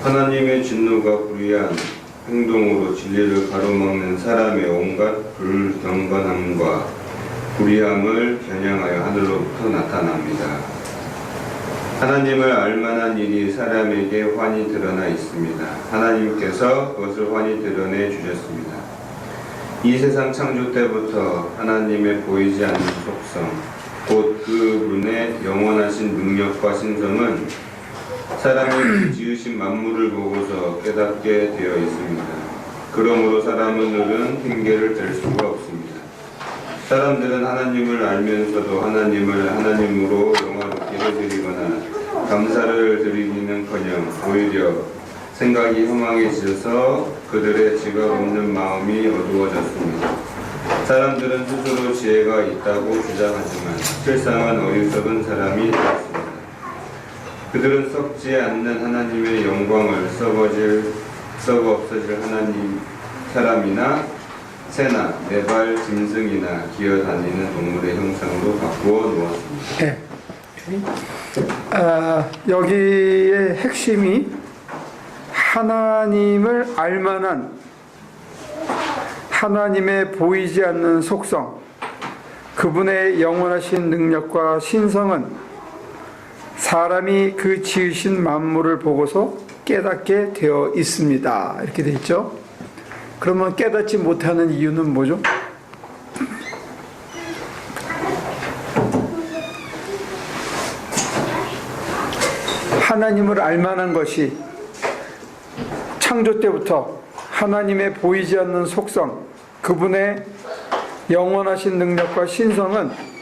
하나님의 진노가 불의한 행동으로 진리를 가로막는 사람의 온갖 불경건함과 불의함을 겨냥하여 하늘로부터 나타납니다. 하나님을 알만한 일이 사람에게 환히 드러나 있습니다. 하나님께서 그것을 환히 드러내 주셨습니다. 이 세상 창조 때부터 하나님의 보이지 않는 속성, 곧 그분의 영원하신 능력과 신성은 사람이 지으신 만물을 보고서 깨닫게 되어 있습니다. 그러므로 사람은 핑계를 댈 수가 없습니다. 사람들은 하나님을 알면서도 하나님을 하나님으로 영화롭게 해드리거나 감사를 드리기는커녕 오히려 생각이 허망해져서 그들의 지각 없는 마음이 어두워졌습니다. 사람들은 스스로 지혜가 있다고 주장하지만 실상은 어리석은 사람이 되었습니다. 그들은 썩지 않는 하나님의 영광을 썩어 없어질 하나님 사람이나 새나 네발 짐승이나 기어다니는 동물의 형상으로 바꾸어 놓았습니다. 네. 여기의 핵심이 하나님을 알만한 하나님의 보이지 않는 속성, 그분의 영원하신 능력과 신성은 사람이 그 지으신 만물을 보고서 깨닫게 되어 있습니다. 이렇게 되어 있죠. 그러면 깨닫지 못하는 이유는 뭐죠? 하나님을 알만한 것이 창조 때부터 하나님의 보이지 않는 속성, 그분의 영원하신 능력과 신성은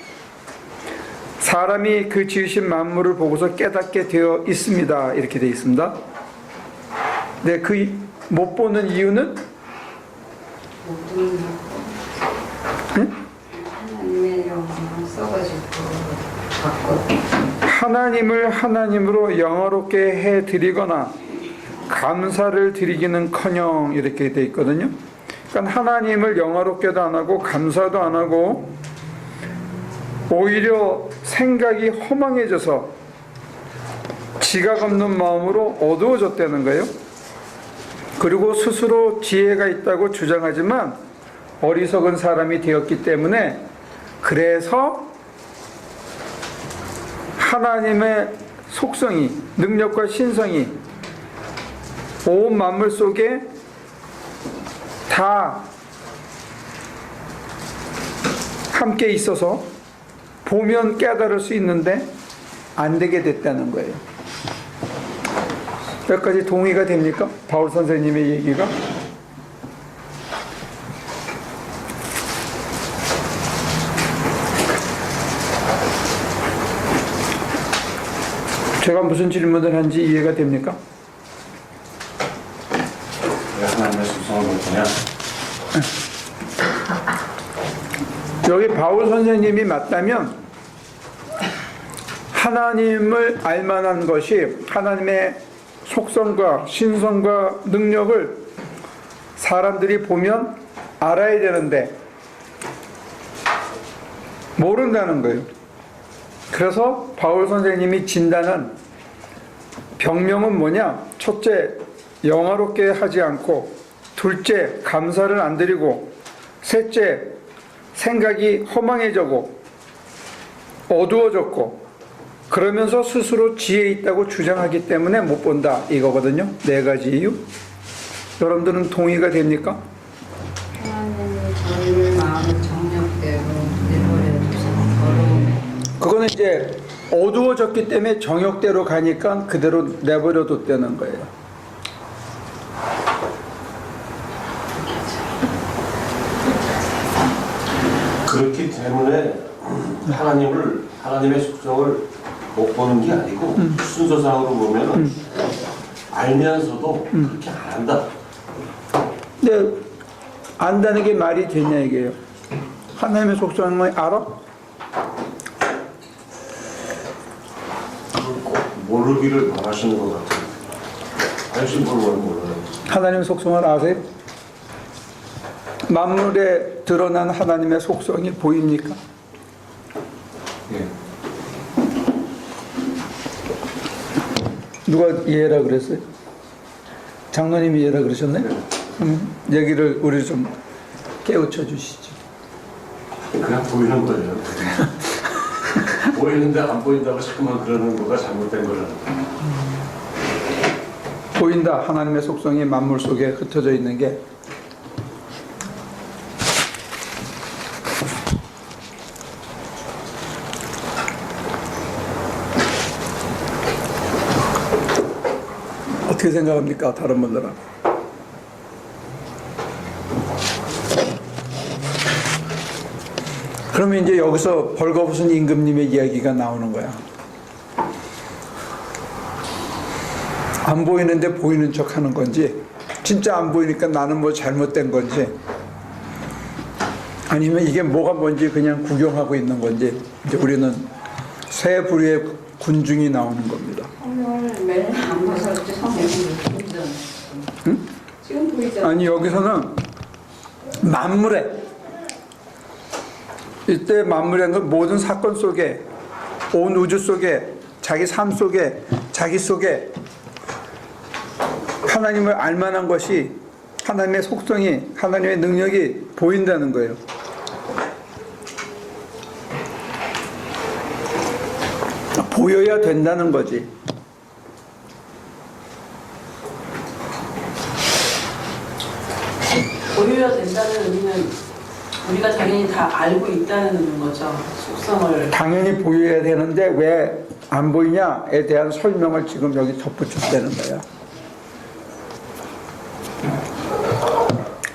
사람이 그 지으신 만물을 보고서 깨닫게 되어 있습니다. 이렇게 되어 있습니다. 네, 그 못 보는 이유는? 하나님의 영광을 써가지고 바꿔. 하나님을 하나님으로 영화롭게 해드리거나 감사를 드리기는커녕 이렇게 되어 있거든요. 그러니까 하나님을 영화롭게도 안 하고 감사도 안 하고 오히려 생각이 허망해져서 지각 없는 마음으로 어두워졌다는 거예요. 그리고 스스로 지혜가 있다고 주장하지만 어리석은 사람이 되었기 때문에, 그래서 하나님의 속성이, 능력과 신성이 온 만물 속에 다 함께 있어서 보면 깨달을 수 있는데 안 되게 됐다는 거예요. 여기까지 동의가 됩니까? 바울 선생님의 얘기가? 제가 무슨 질문을 한지 이해가 됩니까? 왜 하나님의 속성을 못 보냐? 여기 바울 선생님이 맞다면 하나님을 알만한 것이 하나님의 속성과 신성과 능력을 사람들이 보면 알아야 되는데 모른다는 거예요. 그래서 바울 선생님이 진단한 병명은 뭐냐? 첫째, 영화롭게 하지 않고, 둘째, 감사를 안 드리고, 셋째, 생각이 허망해지고 어두워졌고, 그러면서 스스로 지혜 있다고 주장하기 때문에 못 본다, 이거거든요. 네 가지 이유. 여러분들은 동의가 됩니까? 하나님이 저희를 마음의 정욕대로 내버려 두셔서 더러움에. 그거는 이제 어두워졌기 때문에 정욕대로 가니까 그대로 내버려 뒀다는 거예요. 그렇기 때문에 하나님의 속성을 못 보는 게 아니고 순서상으로 보면 알면서도 그렇게 안 한다. 근데 안다는 게 말이 되냐 이게요. 하나님의 속성을 알아? 꼭 모르기를 바라시는 것 같아요. 알지 뭘 몰라요. 하나님의 속성을 아세요? 만물에 드러난 하나님의 속성이 보입니까? 예. 누가 이해라 그랬어요? 장로님이 얘라 그러셨네? 얘기를 우리 좀 깨우쳐 주시죠. 그냥 보이는 거예요. 보이는데 안 보인다고 자꾸만 그러는 거가 잘못된 거라는 거예요. 보인다. 하나님의 속성이 만물 속에 흩어져 있는 게 어떻게 생각합니까? 다른 분들은? 그러면 이제 여기서 벌거벗은 임금님의 이야기가 나오는 거야. 안 보이는데 보이는 척 하는 건지, 진짜 안 보이니까 나는 뭐 잘못된 건지, 아니면 이게 뭐가 뭔지 그냥 구경하고 있는 건지, 이제 우리는 세 부류의 군중이 나오는 겁니다. 오늘 매일 안 봐서 성경이 보이잖아. 응? 지금 보이잖아. 아니, 여기서는 만물에, 이때 만물이라는 건 모든 사건 속에, 온 우주 속에, 자기 삶 속에, 자기 속에 하나님을 알만한 것이, 하나님의 속성이, 하나님의 능력이 보인다는 거예요. 보여야 된다는 거지. 보여야 된다는 의미는 우리가 당연히 다 알고 있다는 거죠. 속성을. 당연히 보여야 되는데 왜 안 보이냐에 대한 설명을 지금 여기 덧붙였다는 거야.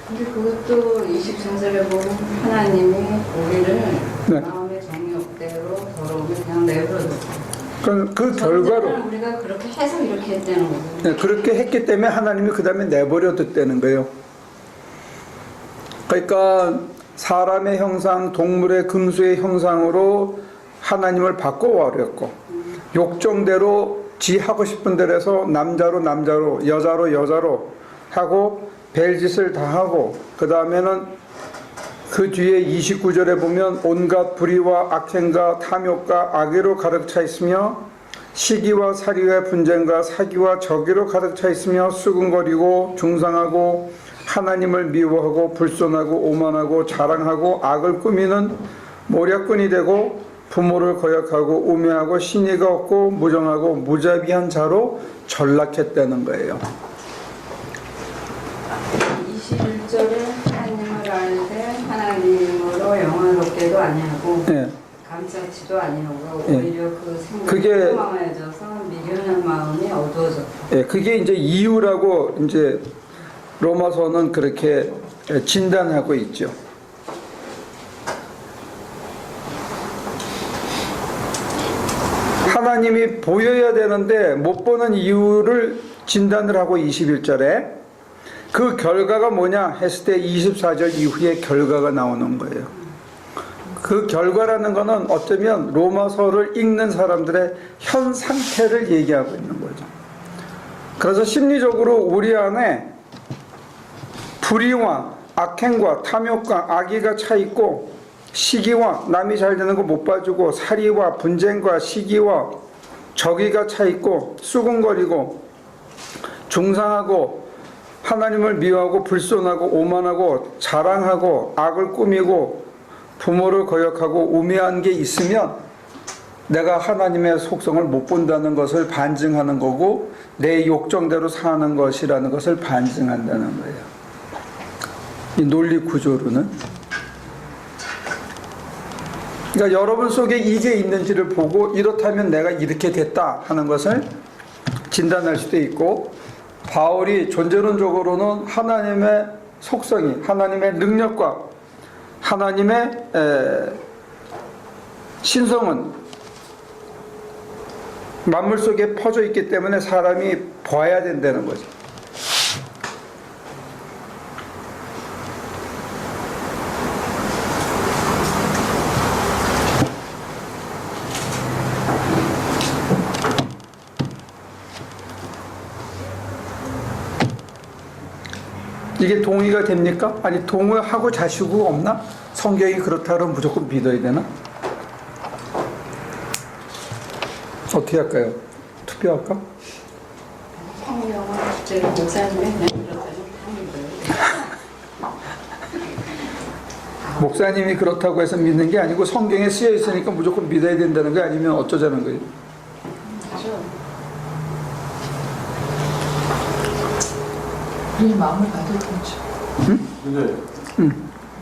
근데 그것도 24절에 보면 하나님이 우리를 네. 마음의 정욕대로 더러움을 그냥 내버려뒀어. 그 결과로 우리가 그렇게 해서 이렇게 했다는 거죠. 네, 그렇게 했기 때문에 하나님이 그 다음에 내버려뒀다는 거예요. 그러니까 사람의 형상, 동물의 금수의 형상으로 하나님을 바꿔버렸고, 욕정대로 지 하고 싶은 대로 해서 남자로 남자로, 여자로 여자로 하고 벨짓을 다 하고, 그 다음에는 그 뒤에 29절에 보면 온갖 불의와 악행과 탐욕과 악의로 가득 차 있으며 시기와 사리와 분쟁과 사기와 저기로 가득 차 있으며 수근거리고 중상하고 하나님을 미워하고 불손하고 오만하고 자랑하고 악을 꾸미는 모략꾼이 되고 부모를 거역하고 우매하고 신의가 없고 무정하고 무자비한 자로 전락했다는 거예요. 21절에 하나님을 알되 하나님으로 영화롭게도 아니하고 네. 감사치도 아니하고 예. 오히려 그 그게- 생각이 험해져서 미련한 마음이 어두워졌다. 예, 그게 이제 이유라고 이제 로마서는 그렇게 진단하고 있죠. 하나님이 보여야 되는데 못 보는 이유를 진단을 하고 21절에 그 결과가 뭐냐 했을 때 24절 이후에 결과가 나오는 거예요. 그 결과라는 거는 어쩌면 로마서를 읽는 사람들의 현 상태를 얘기하고 있는 거죠. 그래서 심리적으로 우리 안에 불의와 악행과 탐욕과 악의가 차 있고, 시기와 남이 잘 되는 거 못 봐주고, 사리와 분쟁과 시기와 적의가 차 있고, 수군거리고 중상하고 하나님을 미워하고 불손하고 오만하고 자랑하고 악을 꾸미고 부모를 거역하고 우매한 게 있으면 내가 하나님의 속성을 못 본다는 것을 반증하는 거고, 내 욕정대로 사는 것이라는 것을 반증한다는 거예요. 이 논리 구조로는. 그러니까 여러분 속에 이게 있는지를 보고 이렇다면 내가 이렇게 됐다 하는 것을 진단할 수도 있고, 바울이 존재론적으로는 하나님의 속성이, 하나님의 능력과 하나님의 신성은 만물 속에 퍼져 있기 때문에 사람이 봐야 된다는 거죠. 이게 동의가 됩니까? 아니, 동의하고 자시고 없나? 성경이 그렇다 그러면 무조건 믿어야 되나? 어떻게 할까요? 투표할까? 성경을 제가 목사님이 그냥 그렇다고 하는 거예요. 목사님이 그렇다고 해서 믿는 게 아니고 성경에 쓰여 있으니까 무조건 믿어야 된다는 거 아니면 어쩌자는 거예요? 그죠? 우리 마음을 가질 거죠. 근데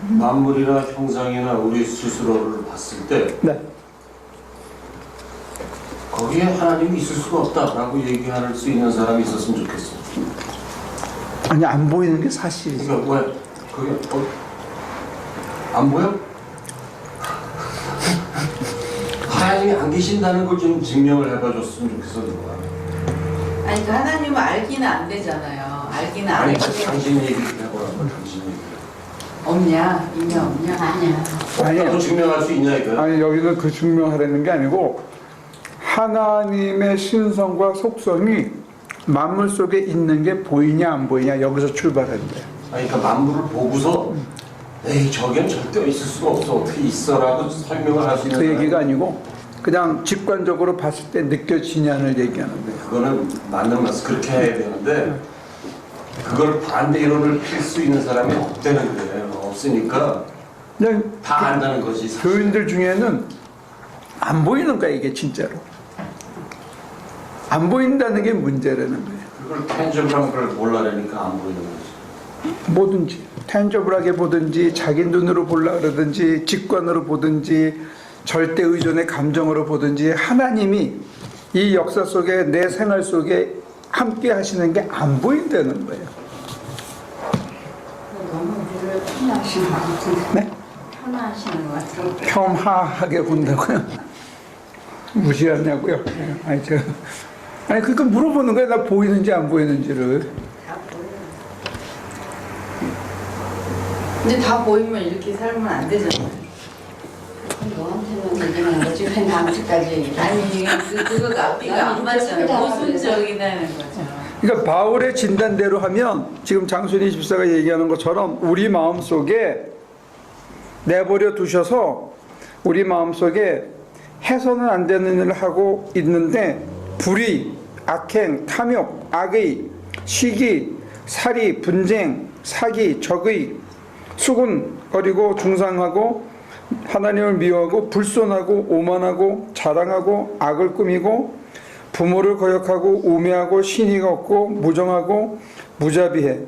만물이나 형상이나 우리 스스로를 봤을 때 네. 거기에 하나님이 있을 수가 없다라고 얘기할 수 있는 사람이 있었으면 좋겠어. 아니 안 보이는 게 사실이죠. 그러니까 왜 그게 안 보여? 하나님이 안 계신다는 걸 좀 증명을 해봐줬으면 좋겠어. 누가. 아니 그 하나님을 알기는 안 되잖아요. 알기는 안 아니 되고 당신 얘기를 해보라고 당신 얘기. 없냐? 있냐 없냐? 아니야. 나도 증명할 수 있냐 이거야? 아니 여기는 그 증명하려는 게 아니고 하나님의 신성과 속성이 만물 속에 있는 게 보이냐 안 보이냐 여기서 출발한대요. 아니 그러니까 만물을 보고서 에이 저기는 절대 있을 수가 없어 어떻게 있어라고 설명을 할 수 있는 그 사람이 얘기가 아니고 그냥 직관적으로 봤을 때 느껴지냐를 얘기하는 거예요. 그거는 맞는 말씀 그렇게 해야 되는데 그걸 반대 이론을 필 수 있는 사람이 없다는 거예요. 없으니까 그냥 다 안다는 거지. 사실. 교인들 중에는 안 보이는 거야 이게 진짜로. 안 보인다는 게 문제라는 거예요. 그걸 텐저블한 걸 몰라내니까 안 보이는 거지. 뭐든지 텐저블하게 보든지 자기 눈으로 보려 그러든지 직관으로 보든지 절대 의존의 감정으로 보든지 하나님이 이 역사 속에 내 생활 속에 함께 하시는 게 안 보인다는 거예요. 너무 우리를 편하시는 것 같은데. 네? 편하시는 것 같아요. 폄하하게 본다고요? 무시하냐고요? 아니 아니 그러니까 물어보는 거야. 나 보이는지 안 보이는지를. 다 보여요. 근데 다 보이면 이렇게 살면 안 되잖아요. 너한테는 얘기하는 거지 왜 남한테까지 얘기해? 아니 그거가 앞뒤가 안 맞잖아요. 모순적이라는 거죠. 그러니까 바울의 진단대로 하면 지금 장순희 집사가 얘기하는 것처럼 우리 마음속에 내버려 두셔서 우리 마음속에 해서는 안 되는 일을 하고 있는데 불의, 악행, 탐욕, 악의, 시기, 살이, 분쟁, 사기, 적의, 수군거리고 중상하고 하나님을 미워하고 불손하고 오만하고 자랑하고 악을 꾸미고 부모를 거역하고 우매하고 신의가 없고 무정하고 무자비해.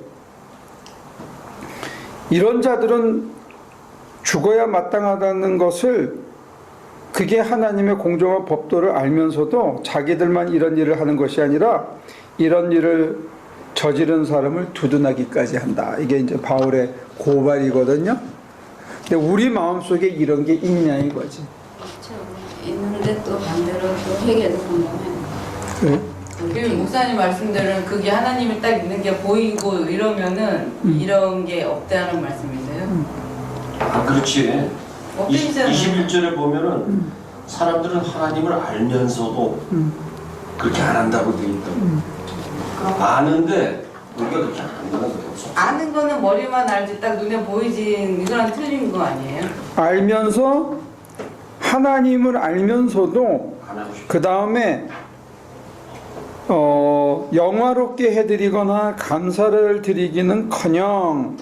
이런 자들은 죽어야 마땅하다는 것을 그게 하나님의 공정한 법도를 알면서도 자기들만 이런 일을 하는 것이 아니라 이런 일을 저지른 사람을 두둔하기까지 한다. 이게 이제 바울의 고발이거든요. 근데 우리 마음속에 이런 게 있냐 이거지. 그렇죠. 있는데 또 반대로 또 회개도 궁금해요. 네? 그 목사님 말씀대로는 그게 하나님이 딱 있는 게 보이고 이러면은 이런 게 없다는 말씀이세요? 아 그렇지. 없대잖아요. 21절에 보면은 사람들은 하나님을 알면서도 그렇게 안 한다고 돼 있다. 아는데 우리가 그렇게 안 한다는 거예요. 아는 거는 머리만 알지 딱 눈에 보이지 이거랑 틀린 거 아니에요? 알면서 하나님을 알면서도 안 하고 싶어. 그 다음에 영화롭게 해드리거나 감사를 드리기는커녕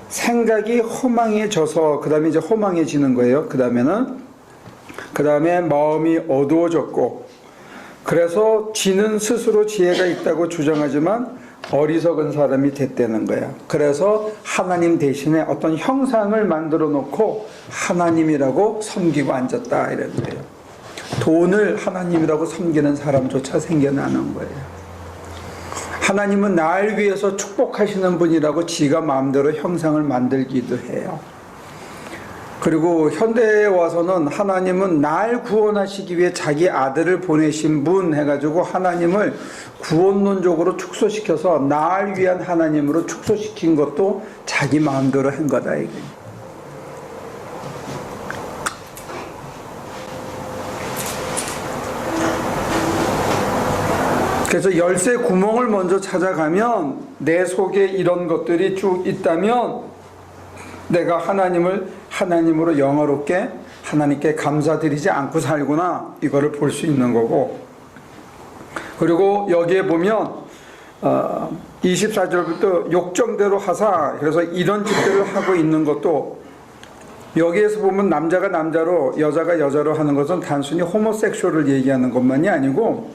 생각이 허망해져서 그 다음에 이제 허망해지는 거예요. 그 다음에 마음이 어두워졌고 그래서 지는 스스로 지혜가 있다고 주장하지만 어리석은 사람이 됐다는 거야. 그래서 하나님 대신에 어떤 형상을 만들어 놓고 하나님이라고 섬기고 앉았다 이런 거예요. 돈을 하나님이라고 섬기는 사람조차 생겨나는 거예요. 하나님은 날 위해서 축복하시는 분이라고 지가 마음대로 형상을 만들기도 해요. 그리고 현대에 와서는 하나님은 날 구원하시기 위해 자기 아들을 보내신 분 해가지고 하나님을 구원론적으로 축소시켜서 날 위한 하나님으로 축소시킨 것도 자기 마음대로 한 거다 이게. 그래서 열쇠 구멍을 먼저 찾아가면 내 속에 이런 것들이 쭉 있다면 내가 하나님을 하나님으로 영화롭게 하나님께 감사드리지 않고 살구나 이거를 볼 수 있는 거고, 그리고 여기에 보면 24절부터 욕정대로 하사, 그래서 이런 짓들을 하고 있는 것도 여기에서 보면 남자가 남자로 여자가 여자로 하는 것은 단순히 호모섹슈얼을 얘기하는 것만이 아니고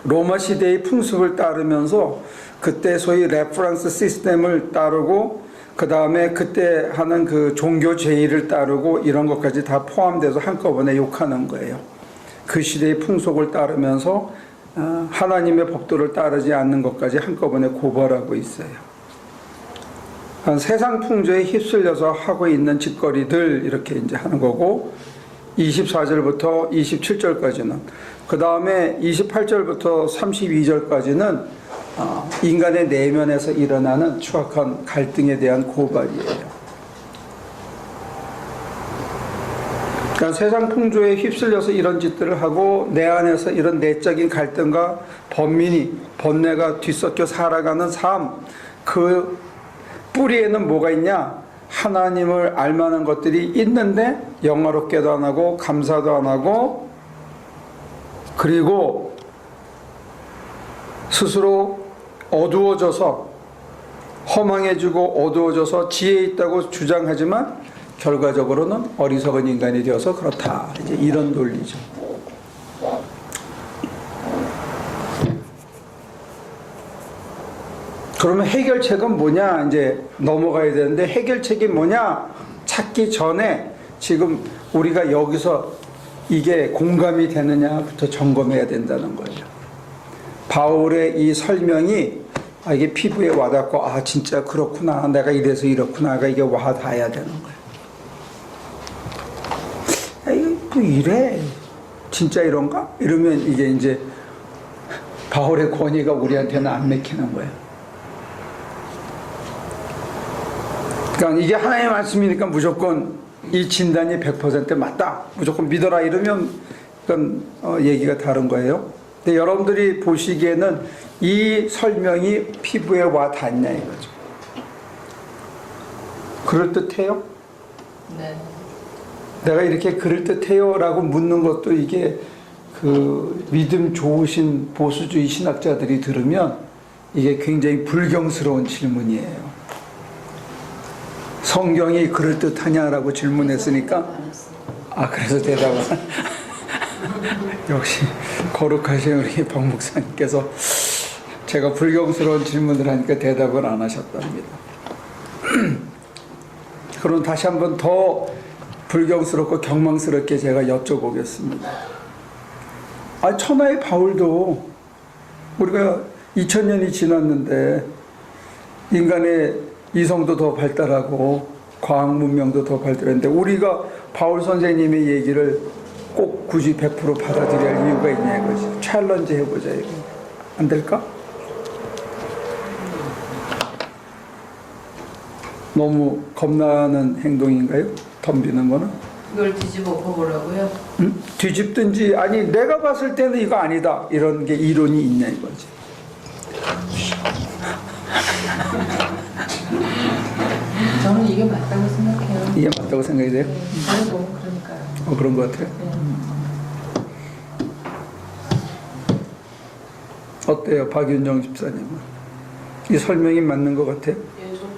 로마 시대의 풍습을 따르면서 그때 소위 레퍼런스 시스템을 따르고 그 다음에 그때 하는 그 종교 제의를 따르고 이런 것까지 다 포함돼서 한꺼번에 욕하는 거예요. 그 시대의 풍속을 따르면서 하나님의 법도를 따르지 않는 것까지 한꺼번에 고발하고 있어요. 세상 풍조에 휩쓸려서 하고 있는 짓거리들 이렇게 이제 하는 거고 24절부터 27절까지는 그 다음에 28절부터 32절까지는 인간의 내면에서 일어나는 추악한 갈등에 대한 고발이에요. 그러니까 세상 풍조에 휩쓸려서 이런 짓들을 하고 내 안에서 이런 내적인 갈등과 번뇌가 뒤섞여 살아가는 삶, 그 뿌리에는 뭐가 있냐? 하나님을 알만한 것들이 있는데 영화롭게도 안 하고 감사도 안 하고 그리고 스스로 어두워져서 허망해지고 어두워져서 지혜 있다고 주장하지만 결과적으로는 어리석은 인간이 되어서 그렇다. 이제 이런 논리죠. 그러면 해결책은 뭐냐? 이제 넘어가야 되는데 해결책이 뭐냐? 찾기 전에 지금 우리가 여기서 이게 공감이 되느냐부터 점검해야 된다는 거예요. 바울의 이 설명이 이게 피부에 와닿고 진짜 그렇구나. 내가 이래서 이렇구나가 이게 와닿아야 되는 거예요. 이거 또 이래? 진짜 이런가? 이러면 이게 이제 바울의 권위가 우리한테는 안 맥히는 거예요. 그러니까 이게 하나님의 말씀이니까 무조건 이 진단이 100% 맞다. 무조건 믿어라 이러면 그건 얘기가 다른 거예요. 근데 여러분들이 보시기에는 이 설명이 피부에 와 닿냐 이거죠. 그럴듯해요? 네. 내가 이렇게 그럴듯해요? 라고 묻는 것도 이게 그 믿음 좋으신 보수주의 신학자들이 들으면 이게 굉장히 불경스러운 질문이에요. 성경이 그럴듯하냐라고 질문했으니까 그래서 대답을 역시 거룩하신 우리 박 목사님께서 제가 불경스러운 질문을 하니까 대답을 안 하셨답니다. 그럼 다시 한번 더 불경스럽고 경망스럽게 제가 여쭤보겠습니다. 천하의 바울도 우리가 2000년이 지났는데 인간의 이성도 더 발달하고 과학 문명도 더 발달했는데 우리가 바울 선생님의 얘기를 꼭 굳이 100% 받아들여야 할 이유가 있냐 이거지. 챌린지 해보자 이거. 안 될까? 너무 겁나는 행동인가요? 덤비는 거는? 이걸 뒤집어 엎어보려고요? 뒤집든지 내가 봤을 때는 이거 아니다 이런 게 이론이 있냐 이거지. 저는 이게 맞다고 생각해요. 이게 맞다고 생각이 돼요? 저는 너무 그러니까요. 그런 것 같아요. 어때요, 박윤정 집사님은? 이 설명이 맞는 것 같아요? 예, 저도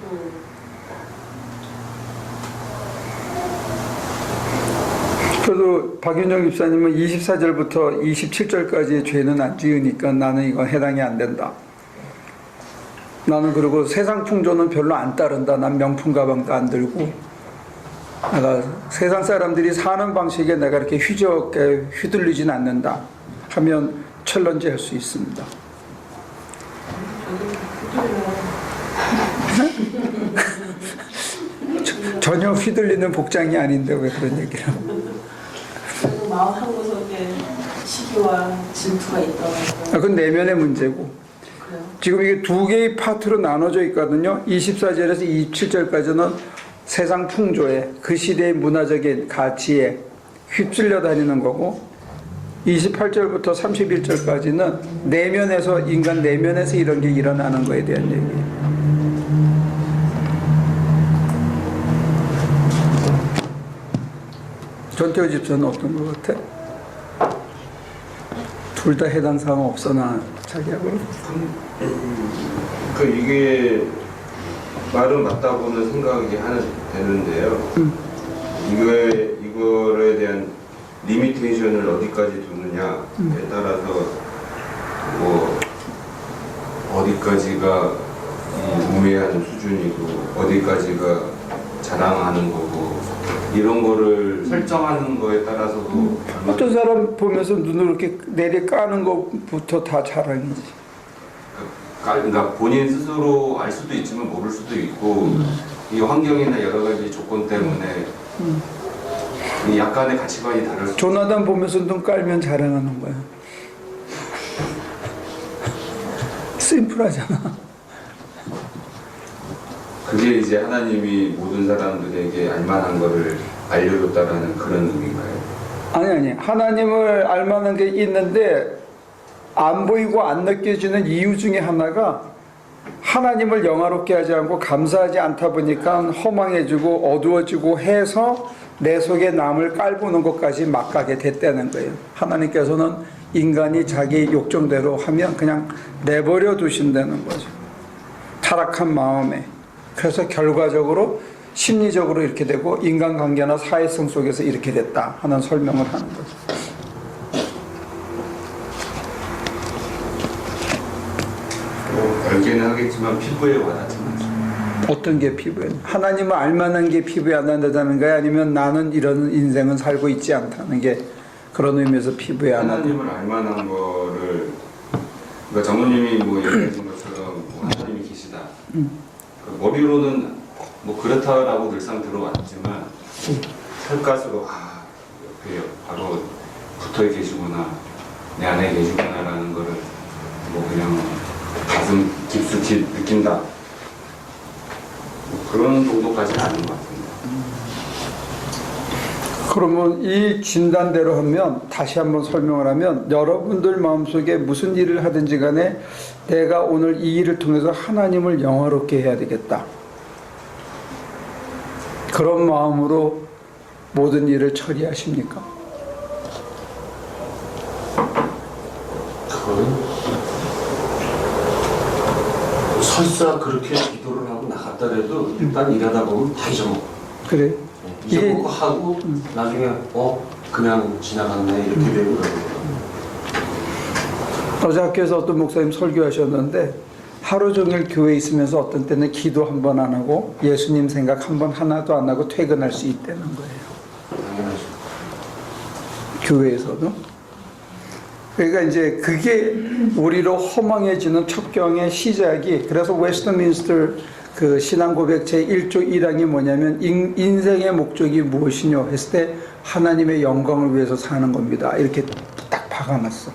그래도 박윤정 집사님은 24절부터 27절까지의 죄는 안 지으니까 나는 이건 해당이 안 된다. 나는 그리고 세상 풍조는 별로 안 따른다. 난 명품 가방도 안 들고 내가 세상 사람들이 사는 방식에 내가 이렇게 휘둘리진 않는다 하면 챌린지 할 수 있습니다. 전혀 휘둘리는 복장이 아닌데 왜 그런 얘기를 마음 한구석에 시기와 질투가 있더라고요. 그건 내면의 문제고 그래요? 지금 이게 두 개의 파트로 나눠져 있거든요. 24절에서 27절까지는 세상 풍조에 그 시대의 문화적인 가치에 휩쓸려 다니는 거고 28절부터 31절까지는 내면에서 인간 내면에서 이런 게 일어나는 거에 대한 얘기예요. 전태호 집사는 어떤 것 같아? 둘 다 해당 사항 없으나 자기하고. 그 이게 말은 맞다고는 생각이 되는데요. 이거에 대한 리미테이션을 어디까지 두느냐에 따라서 뭐 어디까지가 우매한 수준이고 어디까지가 자랑하는 거고 이런 거를 설정하는 거에 따라서도 어떤 사람 보면서 눈을 이렇게 내리 까는 것부터 다 자랑이지. 그러니까 본인 스스로 알 수도 있지만 모를 수도 있고 이 환경이나 여러 가지 조건 때문에 이 약간의 가치관이 다를 수. 조나단 보면서 눈 깔면 자랑하는 거야. 심플하잖아. 그게 이제 하나님이 모든 사람들에게 알만한 거를 알려줬다라는 그런 의미인가요? 아니 하나님을 알만한 게 있는데 안 보이고 안 느껴지는 이유 중에 하나가 하나님을 영화롭게 하지 않고 감사하지 않다 보니까 허망해지고 어두워지고 해서 내 속에 남을 깔보는 것까지 막 가게 됐다는 거예요. 하나님께서는 인간이 자기 욕정대로 하면 그냥 내버려 두신다는 거죠. 타락한 마음에. 그래서 결과적으로 심리적으로 이렇게 되고 인간관계나 사회성 속에서 이렇게 됐다 하는 설명을 하는 거죠. 알게는 하겠지만 피부에 와닿지는 않죠. 어떤 게 피부에? 하나님을 알만한 게 피부에 안 난다는 거야? 아니면 나는 이런 인생은 살고 있지 않다는 게 그런 의미에서 피부에 안 난다? 하나님을 알만한 거를 그러니까 장모님이 뭐 얘기하신 것처럼 뭐 하나님이 계시다. 그 머리로는 뭐 그렇다라고 늘상 들어왔지만 혈가스로 옆에 바로 붙어 계시구나 내 안에 계시구나라는 거를 뭐 그냥 가슴 깊숙이 느낀다. 뭐 그런 정도까지는 아닌 것 같습니다. 그러면 이 진단대로 하면 다시 한번 설명을 하면 여러분들 마음속에 무슨 일을 하든지 간에 내가 오늘 이 일을 통해서 하나님을 영화롭게 해야 되겠다. 그런 마음으로 모든 일을 처리하십니까? 그거는 설사 그렇게 기도를 하고 나갔더라도 일단 일하다 보면 다 잊어먹어. 그래. 잊어먹고 하고 나중에 그냥 지나갔네 이렇게 되고 그러거든. 어제 학교에서 어떤 목사님 설교하셨는데 하루 종일 교회에 있으면서 어떤 때는 기도 한 번 안 하고 예수님 생각 한 번 하나도 안 하고 퇴근할 수 있다는 거예요. 당연하죠. 교회에서도. 그러니까 이제 그게 우리로 허망해지는 첩경의 시작이 그래서 웨스트민스터 그 신앙 고백 제 1조 1항이 뭐냐면 인생의 목적이 무엇이냐 했을 때 하나님의 영광을 위해서 사는 겁니다. 이렇게 딱 박아놨어.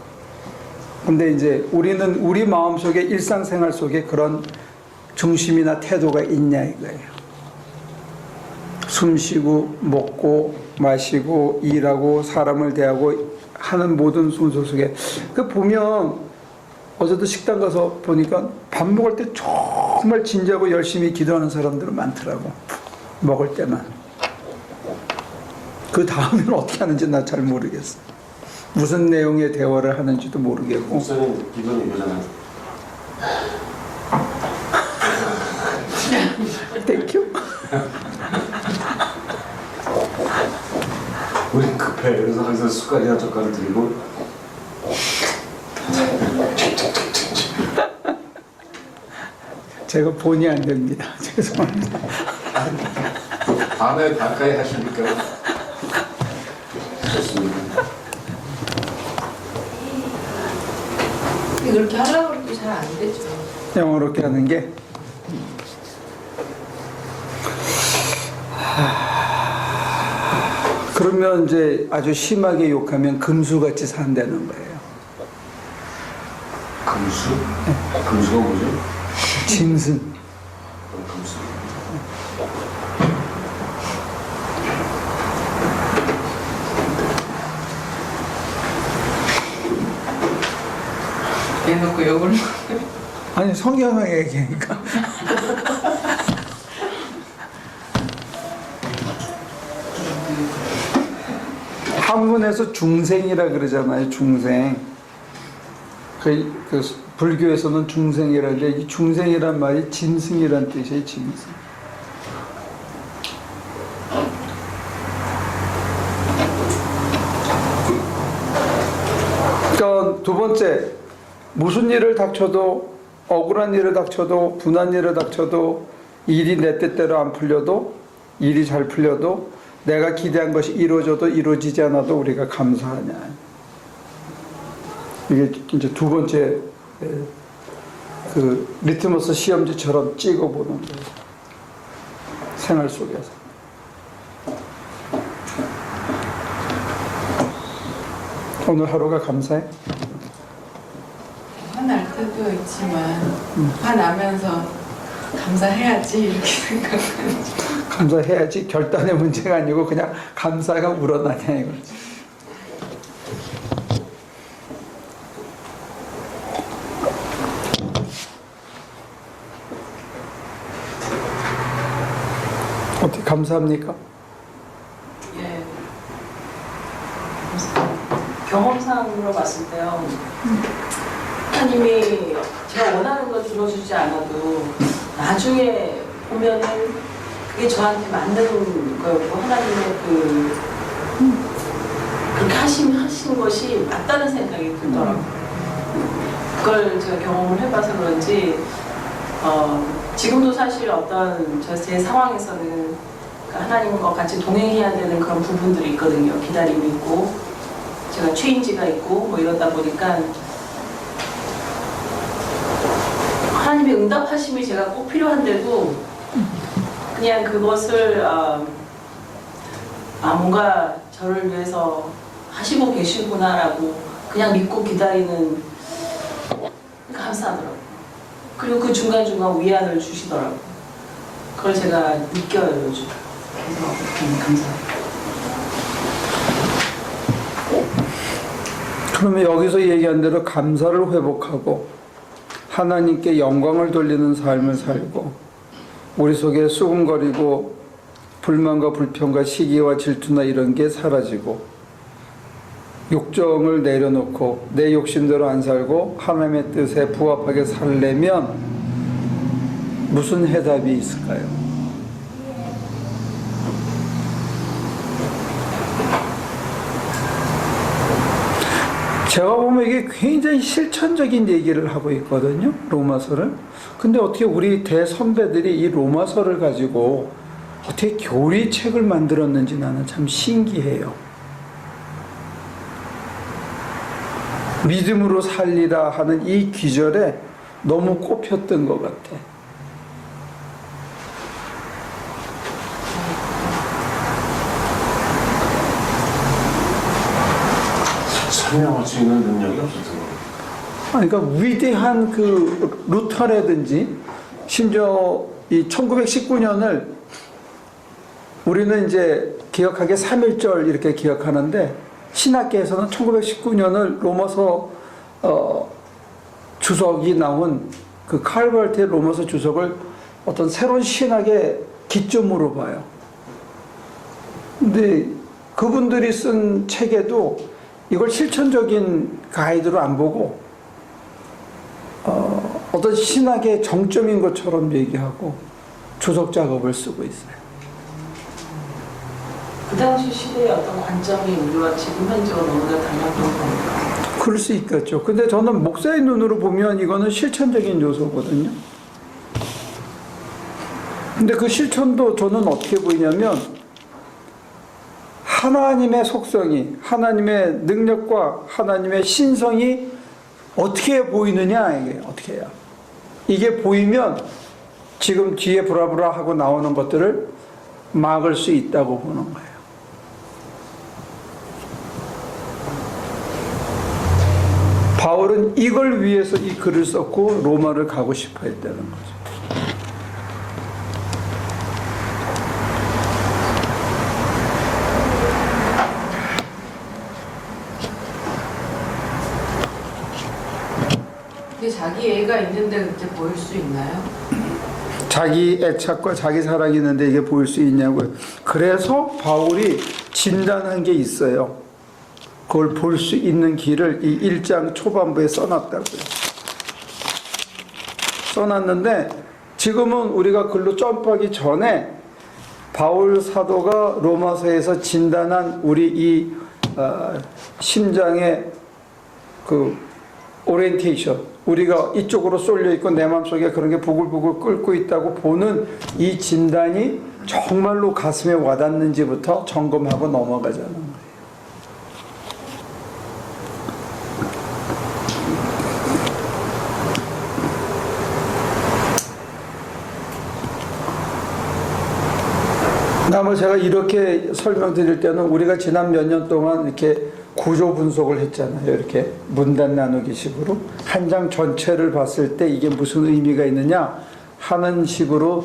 근데 이제 우리는 우리 마음속에 일상생활 속에 그런 중심이나 태도가 있냐 이거예요. 숨 쉬고 먹고 마시고 일하고 사람을 대하고 하는 모든 순서 속에 그 보면 어제도 식당 가서 보니까 밥 먹을 때 정말 진지하고 열심히 기도하는 사람들은 많더라고. 먹을 때만. 그 다음에는 어떻게 하는지 나 잘 모르겠어. 무슨 내용의 대화를 하는지도 모르겠고. 목사님 이건 이거잖아요. 땡큐. 우린 급해. 그래서 항상 숟갈이나 젓갈을 들고 제가 본의 안 됩니다. 죄송합니다. 밤에 가까이 하시니까 좋습니다. 그렇게 하려고 해도 잘 안 되죠. 영어롭게 하는 게 그러면 이제 아주 심하게 욕하면 금수같이 산다는 거예요. 금수? 금수가 뭐죠? 짐승. 금수. 대놓고 욕을 아니 성경에 얘기하니까. 한문에서 중생이라 그러잖아요. 중생. 그 불교에서는 중생이라는데 이 중생이란 말이 짐승이란 뜻이에요. 짐승. 그러니까 두 번째, 무슨 일을 닥쳐도, 억울한 일을 닥쳐도, 분한 일을 닥쳐도, 일이 내 뜻대로 안 풀려도, 일이 잘 풀려도, 내가 기대한 것이 이루어져도 이루어지지 않아도 우리가 감사하냐. 이게 이제 두 번째 그 리트머스 시험지처럼 찍어보는 거예요. 생활 속에서. 오늘 하루가 감사해? 화날 때도 있지만 화나면서 감사해야지 이렇게 생각하는. 감사해야지 결단의 문제가 아니고 그냥 감사가 우러나냐 이거지. 어떻게 감사합니까? 예. 경험상으로 봤을 때요. 하나님이 제가 원하는 걸 들어주지 않아도 나중에 보면은 그게 저한테 맞는 거였고 하나님의 그렇게 하신 것이 맞다는 생각이 들더라고요. 그걸 제가 경험을 해봐서 그런지 지금도 사실 어떤 제 상황에서는 하나님과 같이 동행해야 되는 그런 부분들이 있거든요. 기다림이 있고 제가 체인지가 있고 뭐 이러다 보니까 하나님의 응답하심이 제가 꼭 필요한데도 그냥 그것을 뭔가 저를 위해서 하시고 계시구나라고 그냥 믿고 기다리는 감사하더라고요. 그리고 그 중간중간 위안을 주시더라고요. 그걸 제가 느껴요 요즘. 그래서 감사해요. 그러면 여기서 얘기한 대로 감사를 회복하고 하나님께 영광을 돌리는 삶을 살고 우리 속에 수군거리고 불만과 불평과 시기와 질투나 이런 게 사라지고 욕정을 내려놓고 내 욕심대로 안 살고 하나님의 뜻에 부합하게 살려면 무슨 해답이 있을까요? 제가 보면 이게 굉장히 실천적인 얘기를 하고 있거든요. 로마서를. 근데 어떻게 우리 대선배들이 이 로마서를 가지고 어떻게 교리책을 만들었는지 나는 참 신기해요. 믿음으로 살리라 하는 이 귀절에 너무 꼽혔던 것 같아. 설명할 수 있는 능력이 없었던 거예요. 그러니까 위대한 그 루터라든지 심지어 이 1919년을 우리는 이제 기억하기에 3.1절 이렇게 기억하는데 신학계에서는 1919년을 로마서 주석이 나온 그 칼벌트의 로마서 주석을 어떤 새로운 신학의 기점으로 봐요. 근데 그분들이 쓴 책에도 이걸 실천적인 가이드로 안 보고 어떤 신학의 정점인 것처럼 얘기하고 주석 작업을 쓰고 있어요. 그 당시 시대의 어떤 관점이 우리와 지금 현재와 너무나 달랐던 겁니다. 그럴 수 있겠죠. 근데 저는 목사의 눈으로 보면 이거는 실천적인 요소거든요. 근데 그 실천도 저는 어떻게 보이냐면 하나님의 속성이, 하나님의 능력과 하나님의 신성이 어떻게 보이느냐, 이게 어떻게 해요. 이게 보이면 지금 뒤에 브라브라 하고 나오는 것들을 막을 수 있다고 보는 거예요. 바울은 이걸 위해서 이 글을 썼고 로마를 가고 싶어 했다는 거죠. 근데 자기 애가 있는데 그렇게 보일 수 있나요? 자기 애착과 자기 사랑이 있는데 이게 보일 수 있냐고요. 그래서 바울이 진단한 게 있어요. 그걸 볼 수 있는 길을 이 1장 초반부에 써놨다고요. 써놨는데 지금은 우리가 글로 점프하기 전에 바울 사도가 로마서에서 진단한 우리 이 심장의 그 오리엔테이션, 우리가 이쪽으로 쏠려 있고 내 마음속에 그런 게 부글부글 끓고 있다고 보는 이 진단이 정말로 가슴에 와닿는지부터 점검하고 넘어가자는 거예요. 그다음에 제가 이렇게 설명드릴 때는 우리가 지난 몇 년 동안 이렇게 구조 분석을 했잖아요. 이렇게 문단 나누기식으로 한 장 전체를 봤을 때 이게 무슨 의미가 있느냐 하는 식으로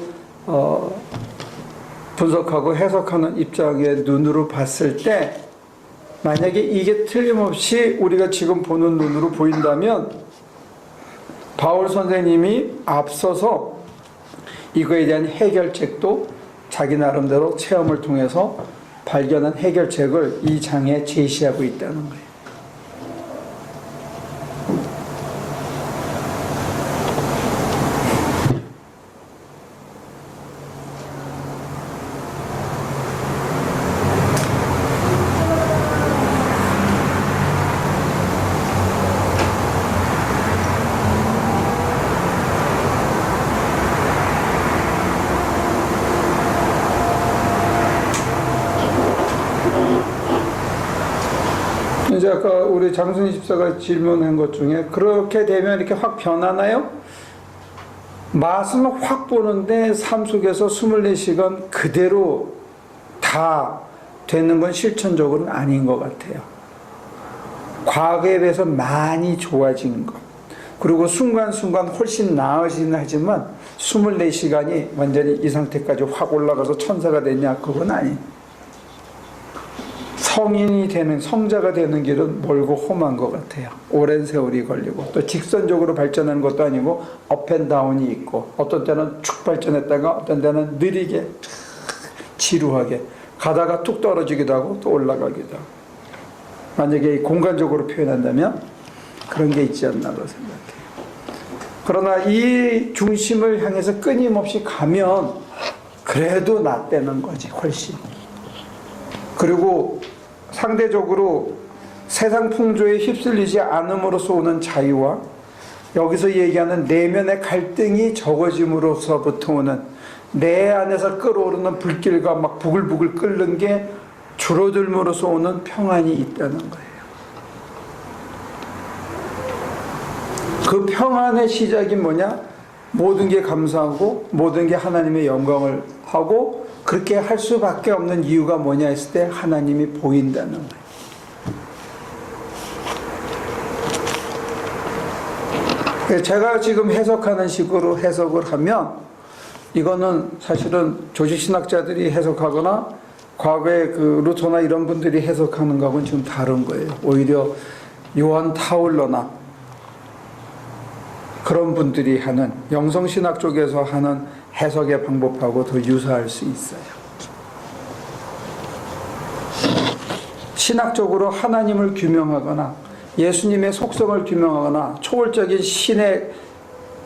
분석하고 해석하는 입장의 눈으로 봤을 때 만약에 이게 틀림없이 우리가 지금 보는 눈으로 보인다면 바울 선생님이 앞서서 이거에 대한 해결책도 자기 나름대로 체험을 통해서 발견한 해결책을 이 장에 제시하고 있다는 거예요. 이제 아까 우리 장순희 집사가 질문한 것 중에 그렇게 되면 이렇게 확 변하나요? 맛은 확 보는데 삶 속에서 24시간 그대로 다 되는 건 실천적으로는 아닌 것 같아요. 과거에 비해서 많이 좋아진 것. 그리고 순간순간 훨씬 나아지긴 하지만 24시간이 완전히 이 상태까지 확 올라가서 천사가 됐냐? 그건 아니에요. 성인이 되는, 성자가 되는 길은 멀고 험한 것 같아요. 오랜 세월이 걸리고 또 직선적으로 발전하는 것도 아니고 업앤다운이 있고 어떤 때는 축 발전했다가 어떤 때는 느리게 지루하게 가다가 툭 떨어지기도 하고 또 올라가기도 하고 만약에 공간적으로 표현한다면 그런 게 있지 않나고 생각해요. 그러나 이 중심을 향해서 끊임없이 가면 그래도 낫다는 거지 훨씬. 그리고 상대적으로 세상 풍조에 휩쓸리지 않음으로써 오는 자유와 여기서 얘기하는 내면의 갈등이 적어짐으로써부터 오는 내 안에서 끓어오르는 불길과 막 부글부글 끓는 게 줄어들므로써 오는 평안이 있다는 거예요. 그 평안의 시작이 뭐냐? 모든 게 감사하고 모든 게 하나님의 영광을 하고 그렇게 할 수밖에 없는 이유가 뭐냐 했을 때 하나님이 보인다는 거예요. 제가 지금 해석하는 식으로 해석을 하면 이거는 사실은 조직신학자들이 해석하거나 과거에 그 루터나 이런 분들이 해석하는 거하고는 지금 다른 거예요. 오히려 요한 타울러나 그런 분들이 하는 영성신학 쪽에서 하는 해석의 방법하고 더 유사할 수 있어요. 신학적으로 하나님을 규명하거나 예수님의 속성을 규명하거나 초월적인 신의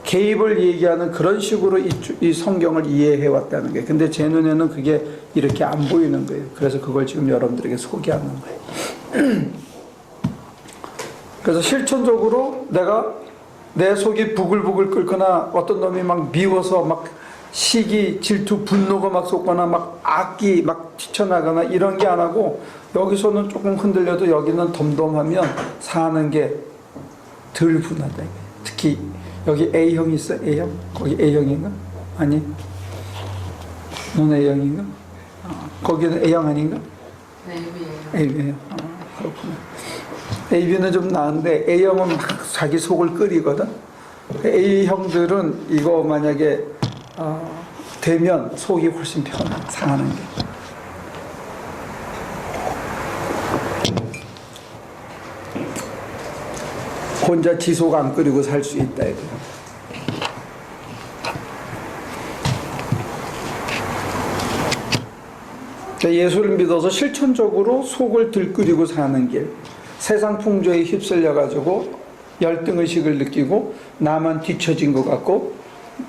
개입을 얘기하는 그런 식으로 이 성경을 이해해 왔다는 거예요. 근데 제 눈에는 그게 이렇게 안 보이는 거예요. 그래서 그걸 지금 여러분들에게 소개하는 거예요. 그래서 실천적으로 내가 내 속이 부글부글 끓거나 어떤 놈이 막 미워서 막 시기, 질투, 분노가 막 솟거나 막 악기 막 튀쳐나가나 이런 게 안 하고 여기서는 조금 흔들려도 여기는 덤덤하면 사는 게 덜 분하다. 특히 여기 A형 있어? A형? 거기 A형인가? 아니 넌 A형인가? 거기는 A형 아닌가? 네, A형. 그렇구나. AB는 좀 나은데 A형은 막 자기 속을 끓이거든. A형들은 이거 만약에 되면 속이 훨씬 편해. 상하는 게. 혼자 지 속 안 끓이고 살 수 있다 이거. 예수를 믿어서 실천적으로 속을 들끓이고 사는 길. 세상 풍조에 휩쓸려 가지고 열등의식을 느끼고 나만 뒤처진 것 같고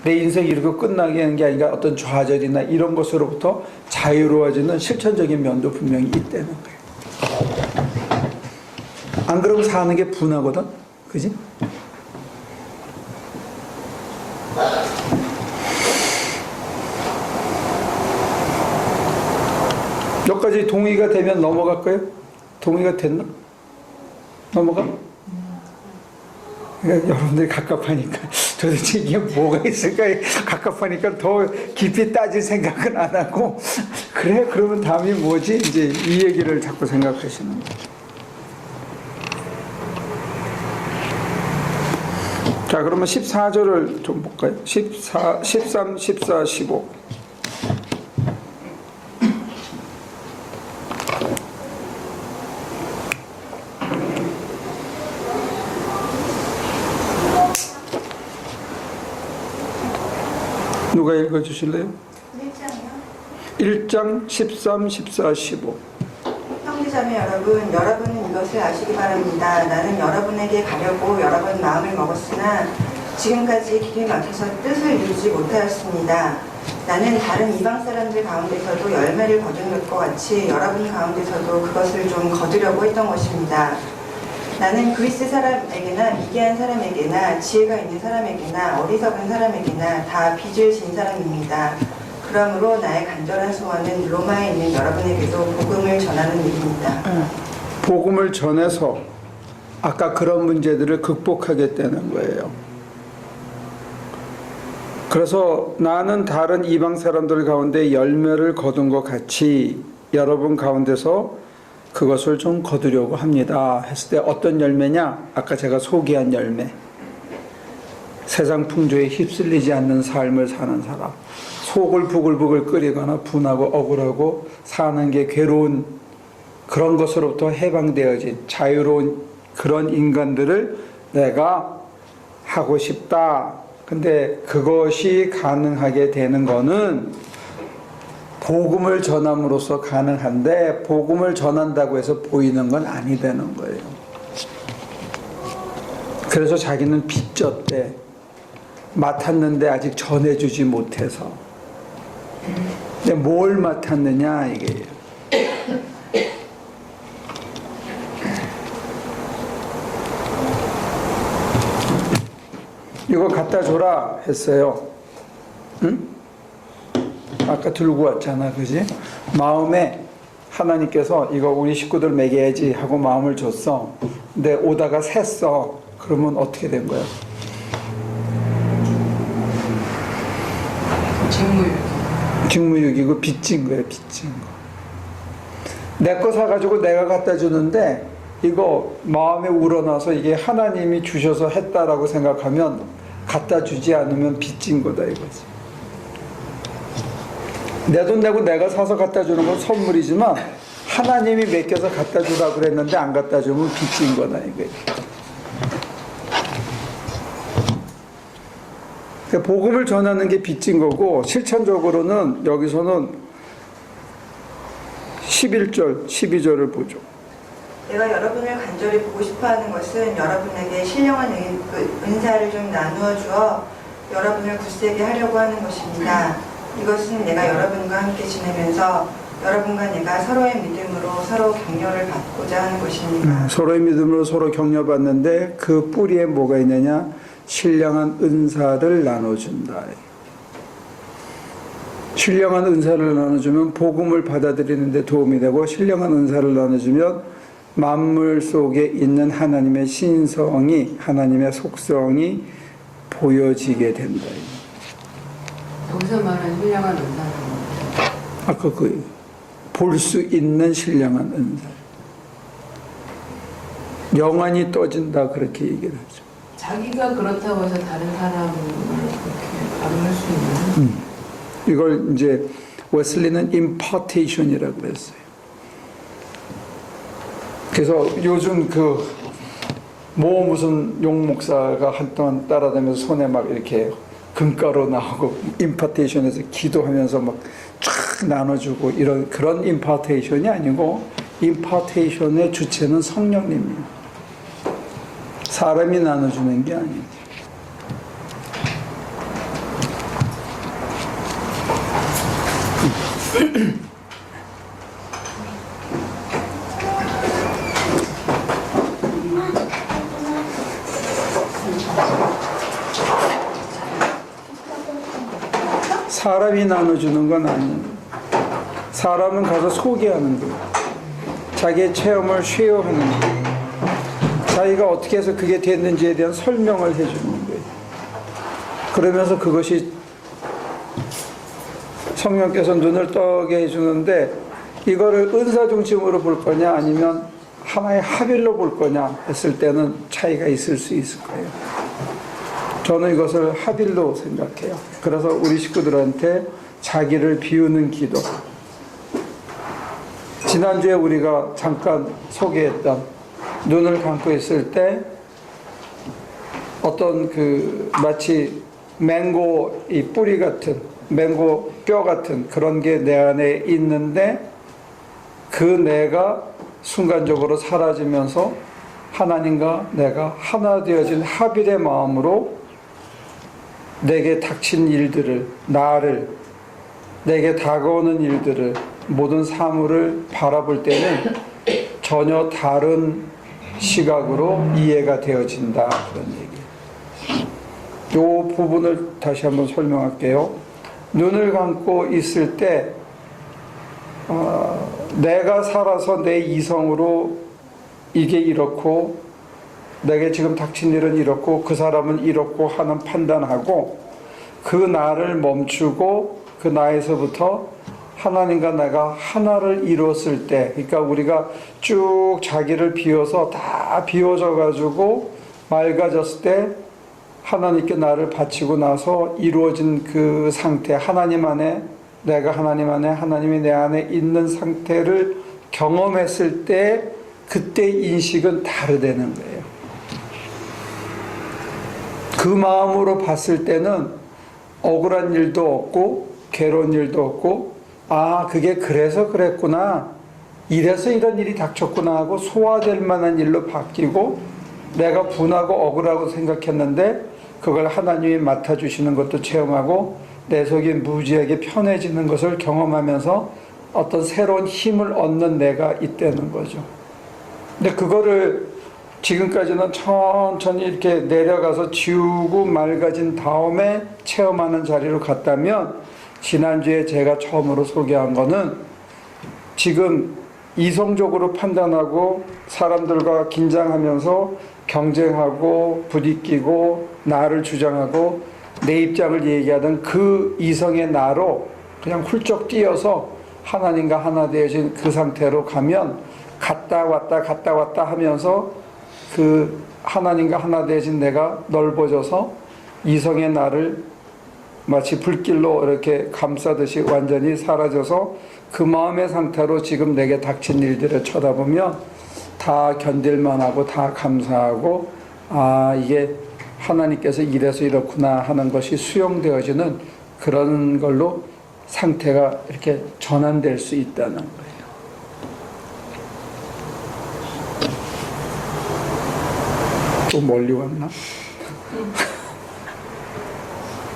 내 인생이 이렇게 끝나게 하는 게 아니라 어떤 좌절이나 이런 것으로부터 자유로워지는 실천적인 면도 분명히 있다는 거예요. 안 그러면 사는 게 분하거든, 그지? 여기까지 동의가 되면 넘어갈까요? 동의가 됐나? 넘어가? 그러니까 여러분들이 갑갑하니까 도대체 이게 뭐가 있을까 갑갑하니까 더 깊이 따질 생각은 안 하고 그래 그러면 다음이 뭐지 이제 이 얘기를 자꾸 생각하시는 거예요. 자 그러면 14절을 좀 볼까요? 13, 14, 15 누가 읽어주실래요? 1장 13, 14, 15 형제자매 여러분, 여러분은 이것을 아시기 바랍니다. 나는 여러분에게 가려고 여러 번 마음을 먹었으나 지금까지 길이 막혀서 뜻을 이루지 못하였습니다. 나는 다른 이방 사람들 가운데서도 열매를 거둔 것과 같이 여러분 가운데서도 그것을 좀 거두려고 했던 것입니다. 나는 그리스 사람에게나 미개한 사람에게나 지혜가 있는 사람에게나 어리석은 사람에게나 다 빚을 진 사람입니다. 그러므로 나의 간절한 소원은 로마에 있는 여러분에게도 복음을 전하는 일입니다. 복음을 전해서 아까 그런 문제들을 극복하겠다는 거예요. 그래서 나는 다른 이방 사람들 가운데 열매를 거둔 것 같이 여러분 가운데서 그것을 좀 거두려고 합니다. 했을 때 어떤 열매냐? 아까 제가 소개한 열매. 세상 풍조에 휩쓸리지 않는 삶을 사는 사람. 속을 부글부글 끓이거나 분하고 억울하고 사는 게 괴로운 그런 것으로부터 해방되어진 자유로운 그런 인간들을 내가 하고 싶다. 근데 그것이 가능하게 되는 거는 복음을 전함으로써 가능한데 복음을 전한다고 해서 보이는 건 아니 되는 거예요. 그래서 자기는 빚졌대. 맡았는데 아직 전해주지 못해서. 근데 뭘 맡았느냐 이게. 이거 갖다 줘라 했어요. 응? 아까 들고 왔잖아, 그지? 마음에 하나님께서 이거 우리 식구들 먹여야지 하고 마음을 줬어. 근데 오다가 샜어. 그러면 어떻게 된 거야? 직무유기고 빚진 거예요, 빚진 거. 내 거 사가지고 내가 갖다 주는데 이거 마음에 우러나서 이게 하나님이 주셔서 했다라고 생각하면 갖다 주지 않으면 빚진 거다 이거지. 내 돈 내고 내가 사서 갖다 주는 건 선물이지만 하나님이 맡겨서 갖다 주라고 그랬는데 안 갖다 주면 빚진 거다 이거예요. 그러니까 복음을 전하는 게 빚진 거고 실천적으로는 여기서는 11절, 12절을 보죠. 내가 여러분을 간절히 보고 싶어하는 것은 여러분에게 신령한 은사를 좀 나누어 주어 여러분을 굳세게 하려고 하는 것입니다. 이것은 내가 여러분과 함께 지내면서 여러분과 내가 서로의 믿음으로 서로 격려를 받고자 하는 것입니다. 서로의 믿음으로 서로 격려받는데 그 뿌리에 뭐가 있느냐? 신령한 은사를 나눠준다. 신령한 은사를 나눠주면 복음을 받아들이는 데 도움이 되고 신령한 은사를 나눠주면 만물 속에 있는 하나님의 신성이 하나님의 속성이 보여지게 된다. 여기서 말하는 신령한 은사는 아까 볼 수 있는 신령한 은사. 영안이 떠진다 그렇게 얘기를 하죠. 자기가 그렇다고 해서 다른 사람을 그렇게 가능할 수 있는 이걸 이제 웨슬리는 impartation이라고 그랬어요. 그래서 요즘 무슨 용목사가 한동안 따라다니면서 손에 막 이렇게 금가루 나오고 임파테이션에서 기도하면서 막 쫙 나눠주고 이런 그런 임파테이션이 아니고 임파테이션의 주체는 성령님이에요. 사람이 나눠주는 게 아니에요. 사람이 나눠주는 건 아니에요. 사람은 가서 소개하는 거예요. 자기의 체험을 쉐어하는 거예요. 자기가 어떻게 해서 그게 됐는지에 대한 설명을 해주는 거예요. 그러면서 그것이 성령께서 눈을 떠게 해주는데 이거를 은사 중심으로 볼 거냐 아니면 하나의 합일로 볼 거냐 했을 때는 차이가 있을 수 있을 거예요. 저는 이것을 합일로 생각해요. 그래서 우리 식구들한테 자기를 비우는 기도. 지난주에 우리가 잠깐 소개했던 눈을 감고 있을 때 어떤 그 마치 맹고 이 뿌리 같은 맹고 뼈 같은 그런 게 내 안에 있는데 그 내가 순간적으로 사라지면서 하나님과 내가 하나 되어진 합일의 마음으로 내게 닥친 일들을, 나를, 내게 다가오는 일들을, 모든 사물을 바라볼 때는 전혀 다른 시각으로 이해가 되어진다. 그런 얘기예요. 이 부분을 다시 한번 설명할게요. 눈을 감고 있을 때 내가 살아서 내 이성으로 이게 이렇고 내게 지금 닥친 일은 이렇고 그 사람은 이렇고 하는 판단하고 그 나를 멈추고 그 나에서부터 하나님과 내가 하나를 이뤘을 때, 그러니까 우리가 쭉 자기를 비워서 다 비워져 가지고 맑아졌을 때 하나님께 나를 바치고 나서 이루어진 그 상태, 하나님 안에 내가 하나님 안에 하나님이 내 안에 있는 상태를 경험했을 때 그때 인식은 다르다는 거예요. 그 마음으로 봤을 때는 억울한 일도 없고 괴로운 일도 없고 아 그게 그래서 그랬구나 이래서 이런 일이 닥쳤구나 하고 소화될 만한 일로 바뀌고 내가 분하고 억울하고 생각했는데 그걸 하나님이 맡아주시는 것도 체험하고 내 속이 무지하게 편해지는 것을 경험하면서 어떤 새로운 힘을 얻는 내가 있다는 거죠. 근데 그거를 지금까지는 천천히 이렇게 내려가서 지우고 맑아진 다음에 체험하는 자리로 갔다면 지난주에 제가 처음으로 소개한 거는 지금 이성적으로 판단하고 사람들과 긴장하면서 경쟁하고 부딪히고 나를 주장하고 내 입장을 얘기하던 그 이성의 나로 그냥 훌쩍 뛰어서 하나님과 하나 되어진 그 상태로 가면 갔다 왔다 하면서 그 하나님과 하나 되어진 내가 넓어져서 이성의 나를 마치 불길로 이렇게 감싸듯이 완전히 사라져서 그 마음의 상태로 지금 내게 닥친 일들을 쳐다보면 다 견딜만하고 다 감사하고 아 이게 하나님께서 이래서 이렇구나 하는 것이 수용되어지는 그런 걸로 상태가 이렇게 전환될 수 있다는 거예요. 또 멀리 왔나?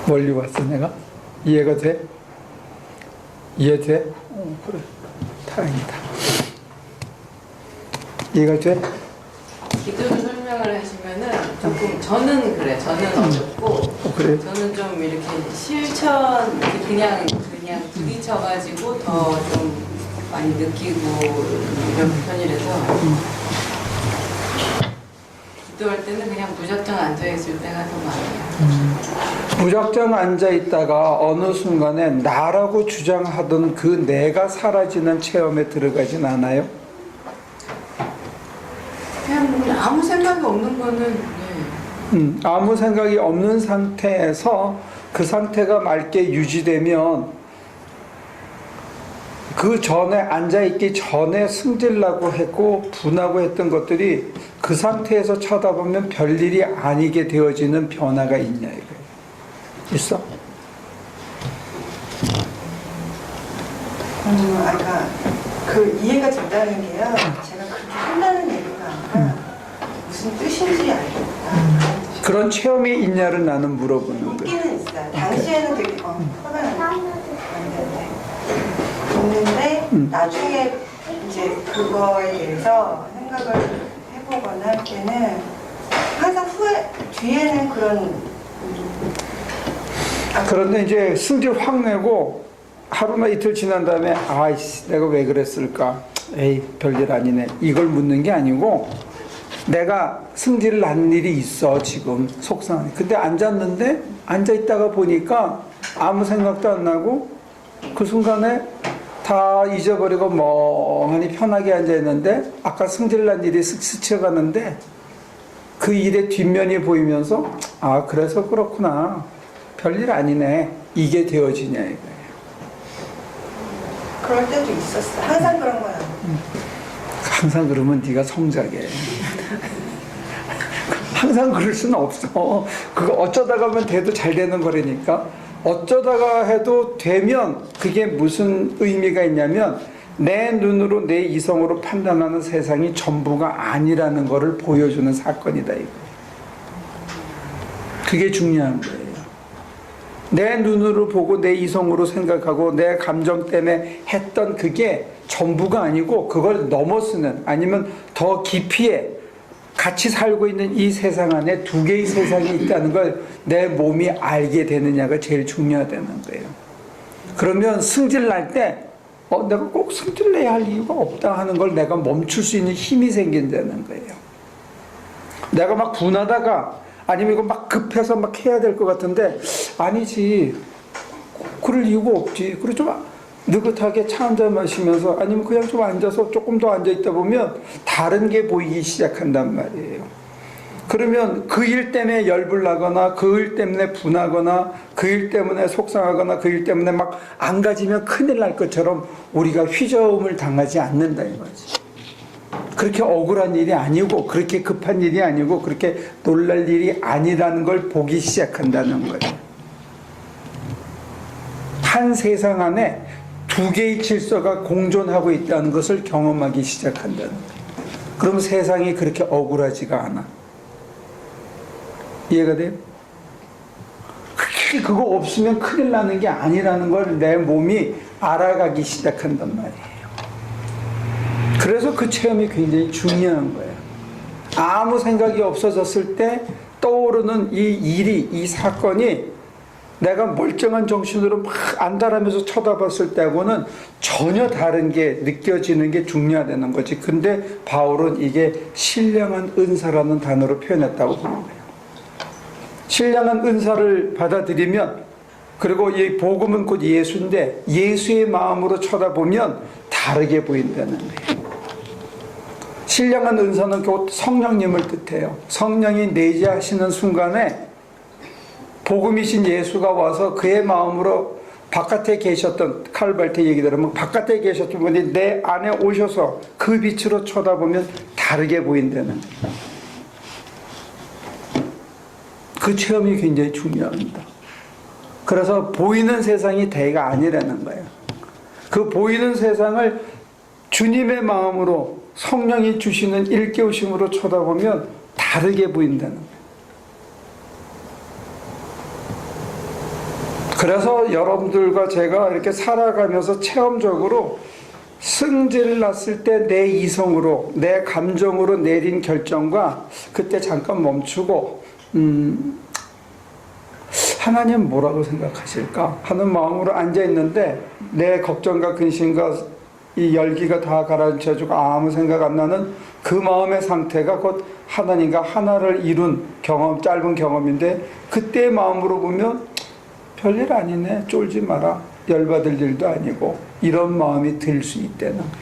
멀리 왔어 내가? 이해가 돼? 이해돼? 그래 다행이다. 이해가 돼? 기도를 설명을 하시면은 조금 저는 그래 저는 어렵고 그래? 저는 좀 이렇게 실천 그냥 부딪혀가지고 더 좀 많이 느끼고 이런 편이라서 기도할 때는 그냥 무작정 앉아있을 때가 더 많아요. 무작정 앉아있다가 어느 순간에 나라고 주장하던 그 내가 사라지는 체험에 들어가진 않아요? 그냥 아무 생각이 없는 거는 네. 아무 생각이 없는 상태에서 그 상태가 맑게 유지되면 그 전에 앉아있기 전에 승질나고 했고 분하고 했던 것들이 그 상태에서 쳐다보면 별일이 아니게 되어지는 변화가 있냐 이거예요. 있어? 아까 그 이해가 된다는 게요. 제가 그렇게 한다는 얘기가 아니라 무슨 뜻인지 알겠다. 그런 체험이 있냐를 나는 물어보는 거예요. 있기는 있어요. 당시에는 되게 화가 났는데 나중에 이제 그거에 대해서 생각을 해보거나 할 때는 항상 뒤에는 그런 그런데 이제 승질 확 내고 하루나 이틀 지난 다음에 아이씨 내가 왜 그랬을까? 에이 별일 아니네. 이걸 묻는 게 아니고 내가 승질을 난 일이 있어 지금 속상해. 근데 앉았는데 앉아있다가 보니까 아무 생각도 안 나고 그 순간에 다 잊어버리고 멍하니 편하게 앉아있는데 아까 승질 난 일이 쓱 스쳐가는데 그 일의 뒷면이 보이면서 아 그래서 그렇구나. 별일 아니네. 이게 되어지냐 이거예요. 그럴 때도 있었어. 항상 그런 건 아니고. 항상 그러면 네가 성작해. 항상 그럴 수는 없어. 그거 어쩌다가 하면 돼도 잘 되는 거라니까. 어쩌다가 해도 되면 그게 무슨 의미가 있냐면 내 눈으로 내 이성으로 판단하는 세상이 전부가 아니라는 것을 보여주는 사건이다 이거. 그게 중요한 거예요. 내 눈으로 보고 내 이성으로 생각하고 내 감정 때문에 했던 그게 전부가 아니고 그걸 넘어서는 아니면 더 깊이에 같이 살고 있는 이 세상 안에 두 개의 세상이 있다는 걸 내 몸이 알게 되느냐가 제일 중요하다는 거예요. 그러면 승질 날 때 내가 꼭 승질 내야 할 이유가 없다 하는 걸 내가 멈출 수 있는 힘이 생긴다는 거예요. 내가 막 분하다가 아니면 이거 막 급해서 막 해야 될 것 같은데 아니지 그럴 이유가 없지. 그리고 좀 느긋하게 차 한잔 마시면서 아니면 그냥 좀 앉아서 조금 더 앉아있다 보면 다른 게 보이기 시작한단 말이에요. 그러면 그 일 때문에 열불 나거나 그 일 때문에 분하거나 그 일 때문에 속상하거나 그 일 때문에 막 안 가지면 큰일 날 것처럼 우리가 휘저음을 당하지 않는다 이거지. 그렇게 억울한 일이 아니고 그렇게 급한 일이 아니고 그렇게 놀랄 일이 아니라는 걸 보기 시작한다는 거예요. 한 세상 안에 두 개의 질서가 공존하고 있다는 것을 경험하기 시작한다는 거예요. 그럼 세상이 그렇게 억울하지가 않아. 이해가 돼요? 그거 없으면 큰일 나는 게 아니라는 걸 내 몸이 알아가기 시작한단 말이에요. 그래서 그 체험이 굉장히 중요한 거예요. 아무 생각이 없어졌을 때 떠오르는 이 일이, 이 사건이 내가 멀쩡한 정신으로 막 안달하면서 쳐다봤을 때하고는 전혀 다른 게 느껴지는 게 중요하다는 거지. 근데 바울은 이게 신령한 은사라는 단어로 표현했다고 보는 거예요. 신령한 은사를 받아들이면 그리고 이 복음은 곧 예수인데 예수의 마음으로 쳐다보면 다르게 보인다는 거예요. 신령한 은사는 곧 성령님을 뜻해요. 성령이 내재하시는 순간에 복음이신 예수가 와서 그의 마음으로 바깥에 계셨던 칼발트 얘기대로 바깥에 계셨던 분이 내 안에 오셔서 그 빛으로 쳐다보면 다르게 보인다는 거예요. 그 체험이 굉장히 중요합니다. 그래서 보이는 세상이 대가 아니라는 거예요. 그 보이는 세상을 주님의 마음으로 성령이 주시는 일깨우심으로 쳐다보면 다르게 보인다는 거예요. 그래서 여러분들과 제가 이렇게 살아가면서 체험적으로 승질 났을 때 내 이성으로 내 감정으로 내린 결정과 그때 잠깐 멈추고 하나님 뭐라고 생각하실까 하는 마음으로 앉아있는데 내 걱정과 근심과 이 열기가 다 가라앉혀주고 아무 생각 안 나는 그 마음의 상태가 곧 하나님과 하나를 이룬 경험, 짧은 경험인데 그때의 마음으로 보면 별일 아니네, 쫄지 마라, 열받을 일도 아니고 이런 마음이 들 수 있다는 거예요.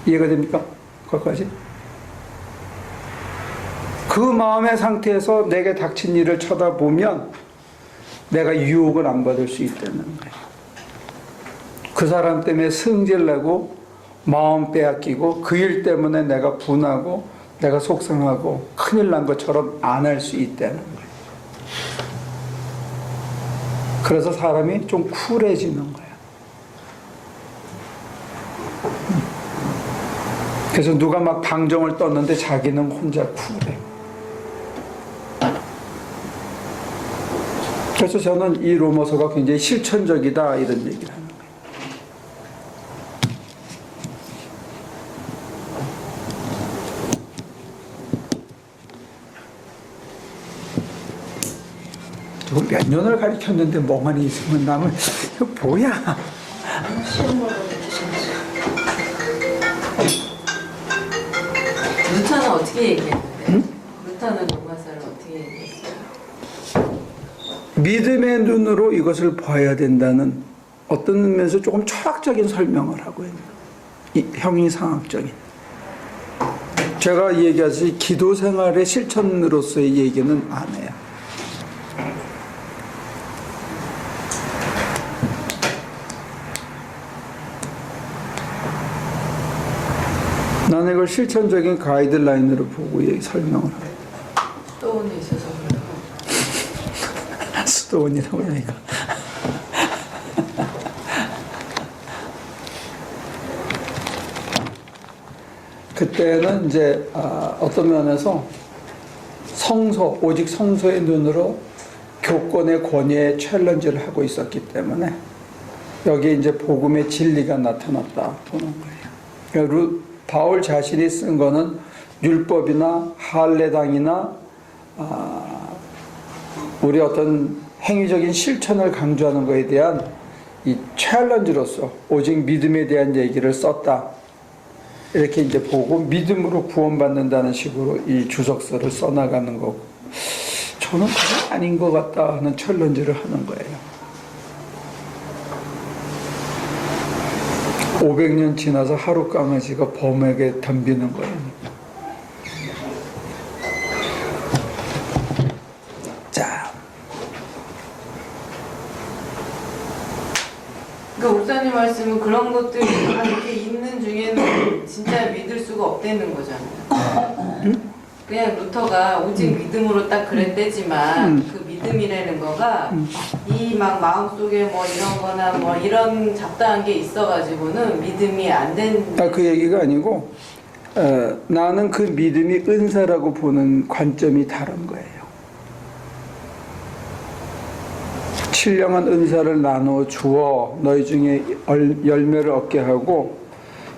이해가 됩니까? 거기까지? 그 마음의 상태에서 내게 닥친 일을 쳐다보면 내가 유혹을 안 받을 수 있다는 거예요. 그 사람 때문에 승질내고 마음 빼앗기고 그 일 때문에 내가 분하고 내가 속상하고 큰일 난 것처럼 안 할 수 있다는 거예요. 그래서 사람이 좀 쿨해지는 거예요. 그래서 누가 막 방정을 떴는데 자기는 혼자 쿨해. 그래서 저는 이 로마서가 굉장히 실천적이다 이런 얘기를 하는 거예요. 뭐 몇 년을 가르쳤는데 멍하니 있으면 나면 이거 뭐야? 루터는 어떻게 얘기했는데? 루터는 로마서를 어떻게 얘기했어요? 믿음의 눈으로 이것을 봐야 된다는 어떤 면에서 조금 철학적인 설명을 하고 있는 형이상학적인. 제가 얘기하듯이 기도 생활의 실천으로서의 얘기는 안 해요. 나는 이걸 실천적인 가이드라인으로 보고 설명을 해요. 수도원에 있어서 그래요. 수도원이라고 하니까. 그때는 이제 어떤 면에서 성서, 오직 성서의 눈으로 교권의 권위에 챌린지를 하고 있었기 때문에 여기에 이제 복음의 진리가 나타났다 보는 거예요. 그러니까 바울 자신이 쓴 거는 율법이나 할례당이나 우리 어떤 행위적인 실천을 강조하는 것에 대한 이 챌린지로서 오직 믿음에 대한 얘기를 썼다. 이렇게 이제 보고 믿음으로 구원받는다는 식으로 이 주석서를 써나가는 거고, 저는 그게 아닌 것 같다 하는 챌린지를 하는 거예요. 500년 지나서 하루 강아지가 범에게 덤비는 거예요. 자, 그러니까 목사님 말씀은 그런 것들이 다 이렇게 있는 중에는 진짜 믿을 수가 없다는 거잖아요. 그냥 루터가 오직 믿음으로 딱 그랬대지만 그 믿음이라는 거가 이 막 마음속에 뭐 이런 거나 뭐 이런 잡다한 게 있어가지고는 믿음이 안 된다. 그 얘기가 아니고 나는 그 믿음이 은사라고 보는 관점이 다른 거예요. 신령한 은사를 나누어 주어 너희 중에 열매를 얻게 하고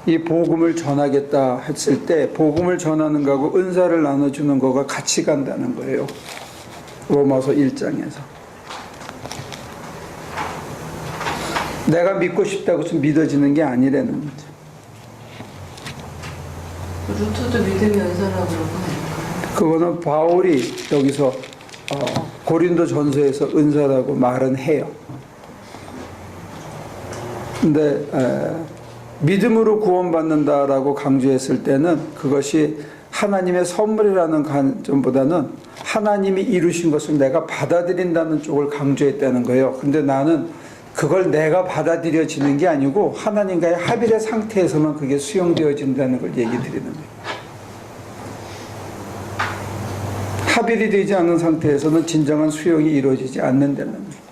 이 복음을 전하겠다 했을 때 복음을 전하는 거하고 은사를 나눠주는 거가 같이 간다는 거예요. 로마서 1장에서. 내가 믿고 싶다고 해서 믿어지는 게 아니라는 거죠. 루터도 믿음이 은사라고 그런 거 아닐까요? 그거는 바울이 여기서 고린도 전서에서 은사라고 말은 해요. 근데 믿음으로 구원받는다라고 강조했을 때는 그것이 하나님의 선물이라는 관점보다는 하나님이 이루신 것을 내가 받아들인다는 쪽을 강조했다는 거예요. 근데 나는 그걸 내가 받아들여지는 게 아니고 하나님과의 합일의 상태에서만 그게 수용되어진다는 걸 얘기 드리는 거예요. 합일이 되지 않는 상태에서는 진정한 수용이 이루어지지 않는다는 거예요.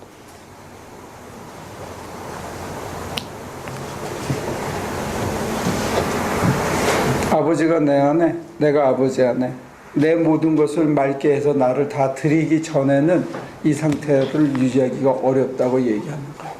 아버지가 내 안에, 내가 아버지 안에 내 모든 것을 맑게 해서 나를 다 드리기 전에는 이 상태를 유지하기가 어렵다고 얘기하는 거예요.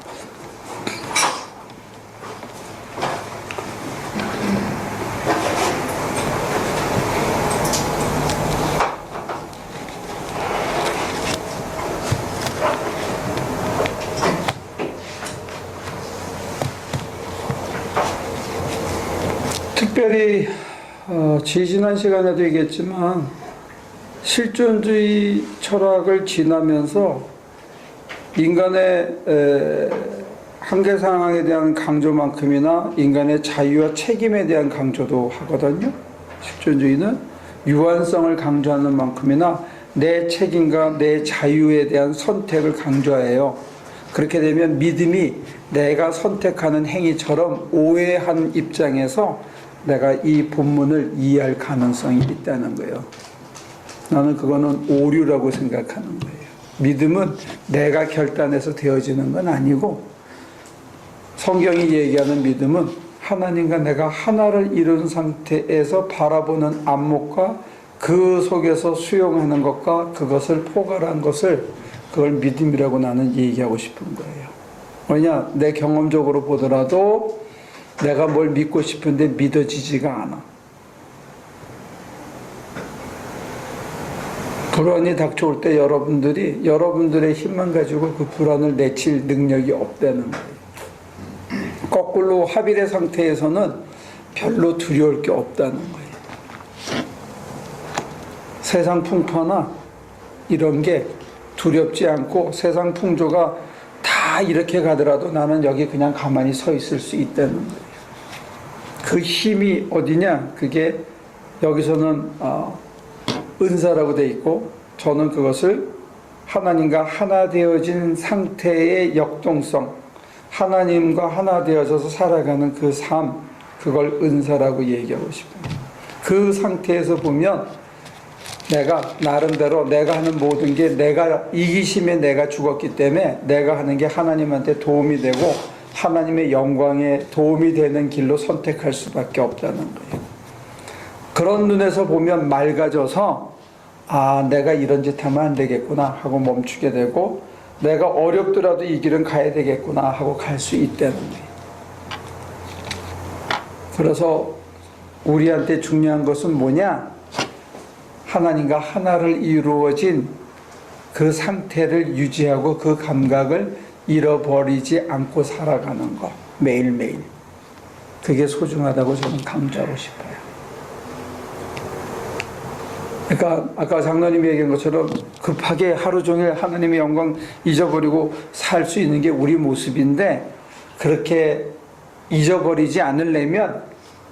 특별히 지난 시간에도 얘기했지만 실존주의 철학을 지나면서 인간의 한계 상황에 대한 강조만큼이나 인간의 자유와 책임에 대한 강조도 하거든요. 실존주의는 유한성을 강조하는 만큼이나 내 책임과 내 자유에 대한 선택을 강조해요. 그렇게 되면 믿음이 내가 선택하는 행위처럼 오해한 입장에서 내가 이 본문을 이해할 가능성이 있다는 거예요. 나는 그거는 오류라고 생각하는 거예요. 믿음은 내가 결단해서 되어지는 건 아니고 성경이 얘기하는 믿음은 하나님과 내가 하나를 이룬 상태에서 바라보는 안목과 그 속에서 수용하는 것과 그것을 포괄한 것을 그걸 믿음이라고 나는 얘기하고 싶은 거예요. 왜냐? 내 경험적으로 보더라도 내가 뭘 믿고 싶은데 믿어지지가 않아. 불안이 닥쳐올 때 여러분들이 여러분들의 힘만 가지고 그 불안을 내칠 능력이 없다는 거예요. 거꾸로 합일의 상태에서는 별로 두려울 게 없다는 거예요. 세상 풍파나 이런 게 두렵지 않고 세상 풍조가 다 이렇게 가더라도 나는 여기 그냥 가만히 서 있을 수 있다는 거예요. 그 힘이 어디냐? 그게 여기서는 은사라고 돼 있고 저는 그것을 하나님과 하나 되어진 상태의 역동성, 하나님과 하나 되어져서 살아가는 그 삶, 그걸 은사라고 얘기하고 싶어요. 그 상태에서 보면 내가 나름대로 내가 하는 모든 게 내가 이기심에 내가 죽었기 때문에 내가 하는 게 하나님한테 도움이 되고 하나님의 영광에 도움이 되는 길로 선택할 수밖에 없다는 거예요. 그런 눈에서 보면 맑아져서 내가 이런 짓 하면 안 되겠구나 하고 멈추게 되고 내가 어렵더라도 이 길은 가야 되겠구나 하고 갈 수 있다는 거예요. 그래서 우리한테 중요한 것은 뭐냐? 하나님과 하나를 이루어진 그 상태를 유지하고 그 감각을 잃어버리지 않고 살아가는 것, 매일매일. 그게 소중하다고 저는 강조하고 싶어요. 그러니까 아까 장로님이 얘기한 것처럼 급하게 하루 종일 하나님의 영광 잊어버리고 살 수 있는 게 우리 모습인데 그렇게 잊어버리지 않으려면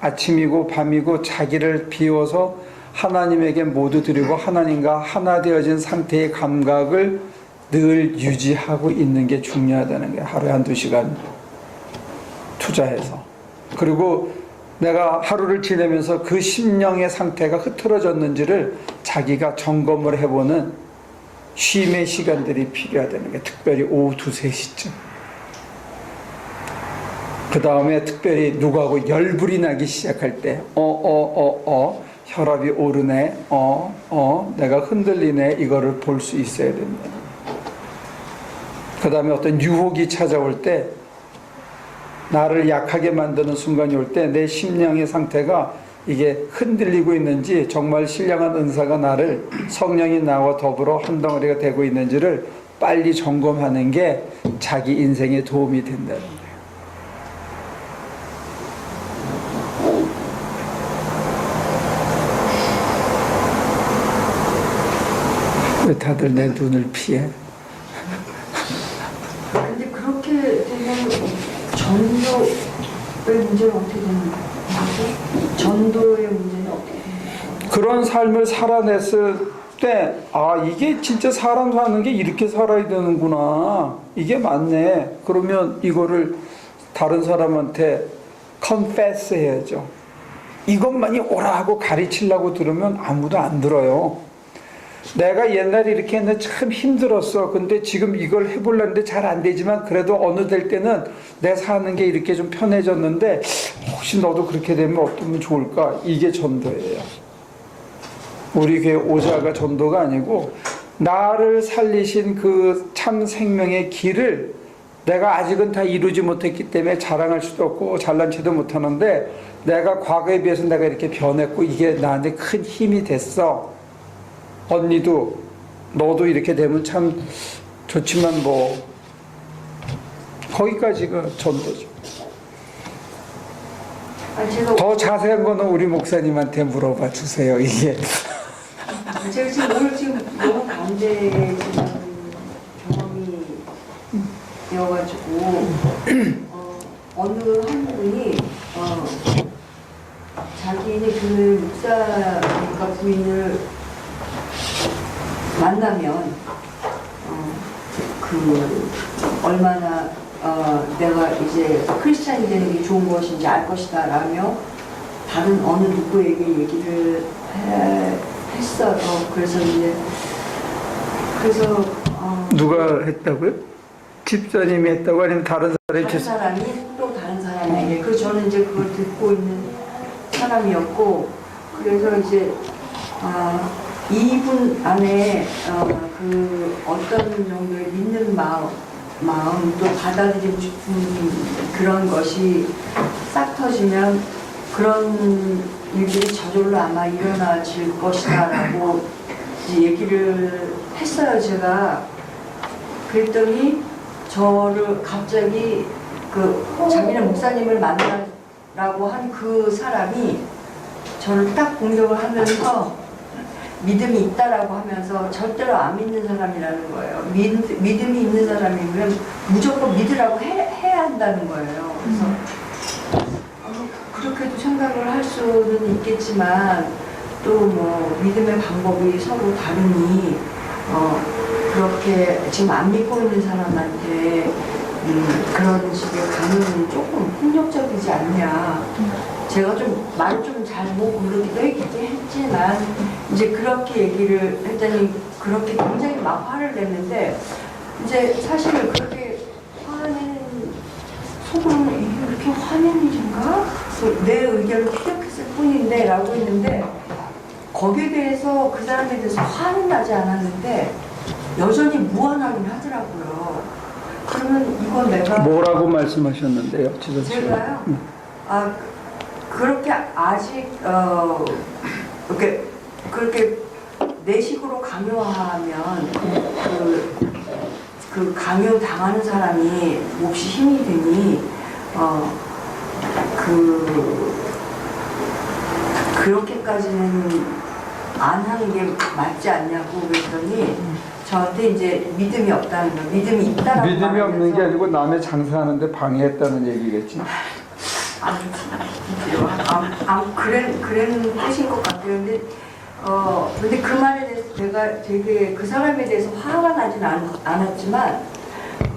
아침이고 밤이고 자기를 비워서 하나님에게 모두 드리고 하나님과 하나 되어진 상태의 감각을 늘 유지하고 있는 게 중요하다는 거예요. 하루에 1-2시간 투자해서. 그리고 내가 하루를 지내면서 그 심령의 상태가 흐트러졌는지를 자기가 점검을 해보는 쉼의 시간들이 필요하다는 게 특별히 오후 2-3시쯤. 그 다음에 특별히 누구하고 열불이 나기 시작할 때 혈압이 오르네 내가 흔들리네 이거를 볼 수 있어야 된다. 그 다음에 어떤 유혹이 찾아올 때 나를 약하게 만드는 순간이 올 때 내 심령의 상태가 이게 흔들리고 있는지 정말 신령한 은사가 나를 성령이 나와 더불어 한 덩어리가 되고 있는지를 빨리 점검하는 게 자기 인생에 도움이 된다는 거예요. 왜 다들 내 눈을 피해? 근데 그렇게 되면 전도의 문제는 어떻게 되는 거죠? 전도의 문제는 어떻게 되는 거죠? 그런 삶을 살아냈을 때 이게 진짜 사람 사는 게 이렇게 살아야 되는구나. 이게 맞네. 그러면 이거를 다른 사람한테 confess 해야죠. 이것만이 오라 하고 가르치려고 들으면 아무도 안 들어요. 내가 옛날에 이렇게 했는데 참 힘들었어. 근데 지금 이걸 해보려는데 잘 안 되지만 그래도 어느 될 때는 내 사는 게 이렇게 좀 편해졌는데 혹시 너도 그렇게 되면 어떠면 좋을까? 이게 전도예요. 우리 교회 오자가 전도가 아니고 나를 살리신 그 참 생명의 길을 내가 아직은 다 이루지 못했기 때문에 자랑할 수도 없고 잘난 체도 못하는데 내가 과거에 비해서 내가 이렇게 변했고 이게 나한테 큰 힘이 됐어. 언니도 너도 이렇게 되면 참 좋지만 뭐 거기까지가 전도죠. 더 자세한 거는 우리 목사님한테 물어봐 주세요. 이게 제가 지금 오늘 지금 너무 가운데 경험이 되어가지고 어느 한 분이 자기네 그 목사님과 부인을 만나면 그 얼마나 내가 이제 크리스찬이 되는 게 좋은 것인지 알 것이다 라며 다른 어느 누구에게 얘기를 했어요. 그래서 이제 누가 했다고요? 집사님이 했다고 아니면 다른 사람이 또 다른 사람에게 그래서 저는 이제 그걸 듣고 있는 사람이었고 그래서 이제 2분 안에 그 어떤 정도의 믿는 마음 또 받아들이고 싶은 그런 것이 싹 터지면 그런 일들이 저절로 아마 일어나질 것이다 라고 이제 얘기를 했어요, 제가. 그랬더니 저를 갑자기 그 자기네 목사님을 만나라고 한 그 사람이 저를 딱 공격을 하면서 믿음이 있다라고 하면서 절대로 안 믿는 사람이라는 거예요. 믿음이 있는 사람이면 무조건 믿으라고 해야 한다는 거예요. 그래서 그렇게도 생각을 할 수는 있겠지만 또 뭐 믿음의 방법이 서로 다르니 그렇게 지금 안 믿고 있는 사람한테 그런 식의 강요는 조금 폭력적이지 않냐. 제가 좀 말을 좀 잘못 부르기도 했지만 이제 그렇게 얘기를 했더니 그렇게 굉장히 막 화를 냈는데 이제 사실 그렇게 화내는 속으로는 이게 그렇게 화낸 일인가? 내 의견을 피력했을 뿐인데 라고 했는데 거기에 대해서 그 사람에 대해서 화는 나지 않았는데 여전히 무안하긴 하더라고요. 그러면 이건 내가 뭐라고 말씀하셨는데요, 지선 씨? 제가요? 그렇게 아직 그렇게 내 식으로 강요하면 그 강요 당하는 사람이 몹시 힘이 드니 그렇게까지는 안 하는 게 맞지 않냐고 그랬더니 저한테 이제 믿음이 없다는 거, 믿음이 있다라고 믿음이 없는 게 말하면서 아니고 남의 장사하는데 방해했다는 얘기겠지. 그런 뜻인 것 같아요. 근데 그 말에 대해서 제가 되게 그 사람에 대해서 화가 나진 않았지만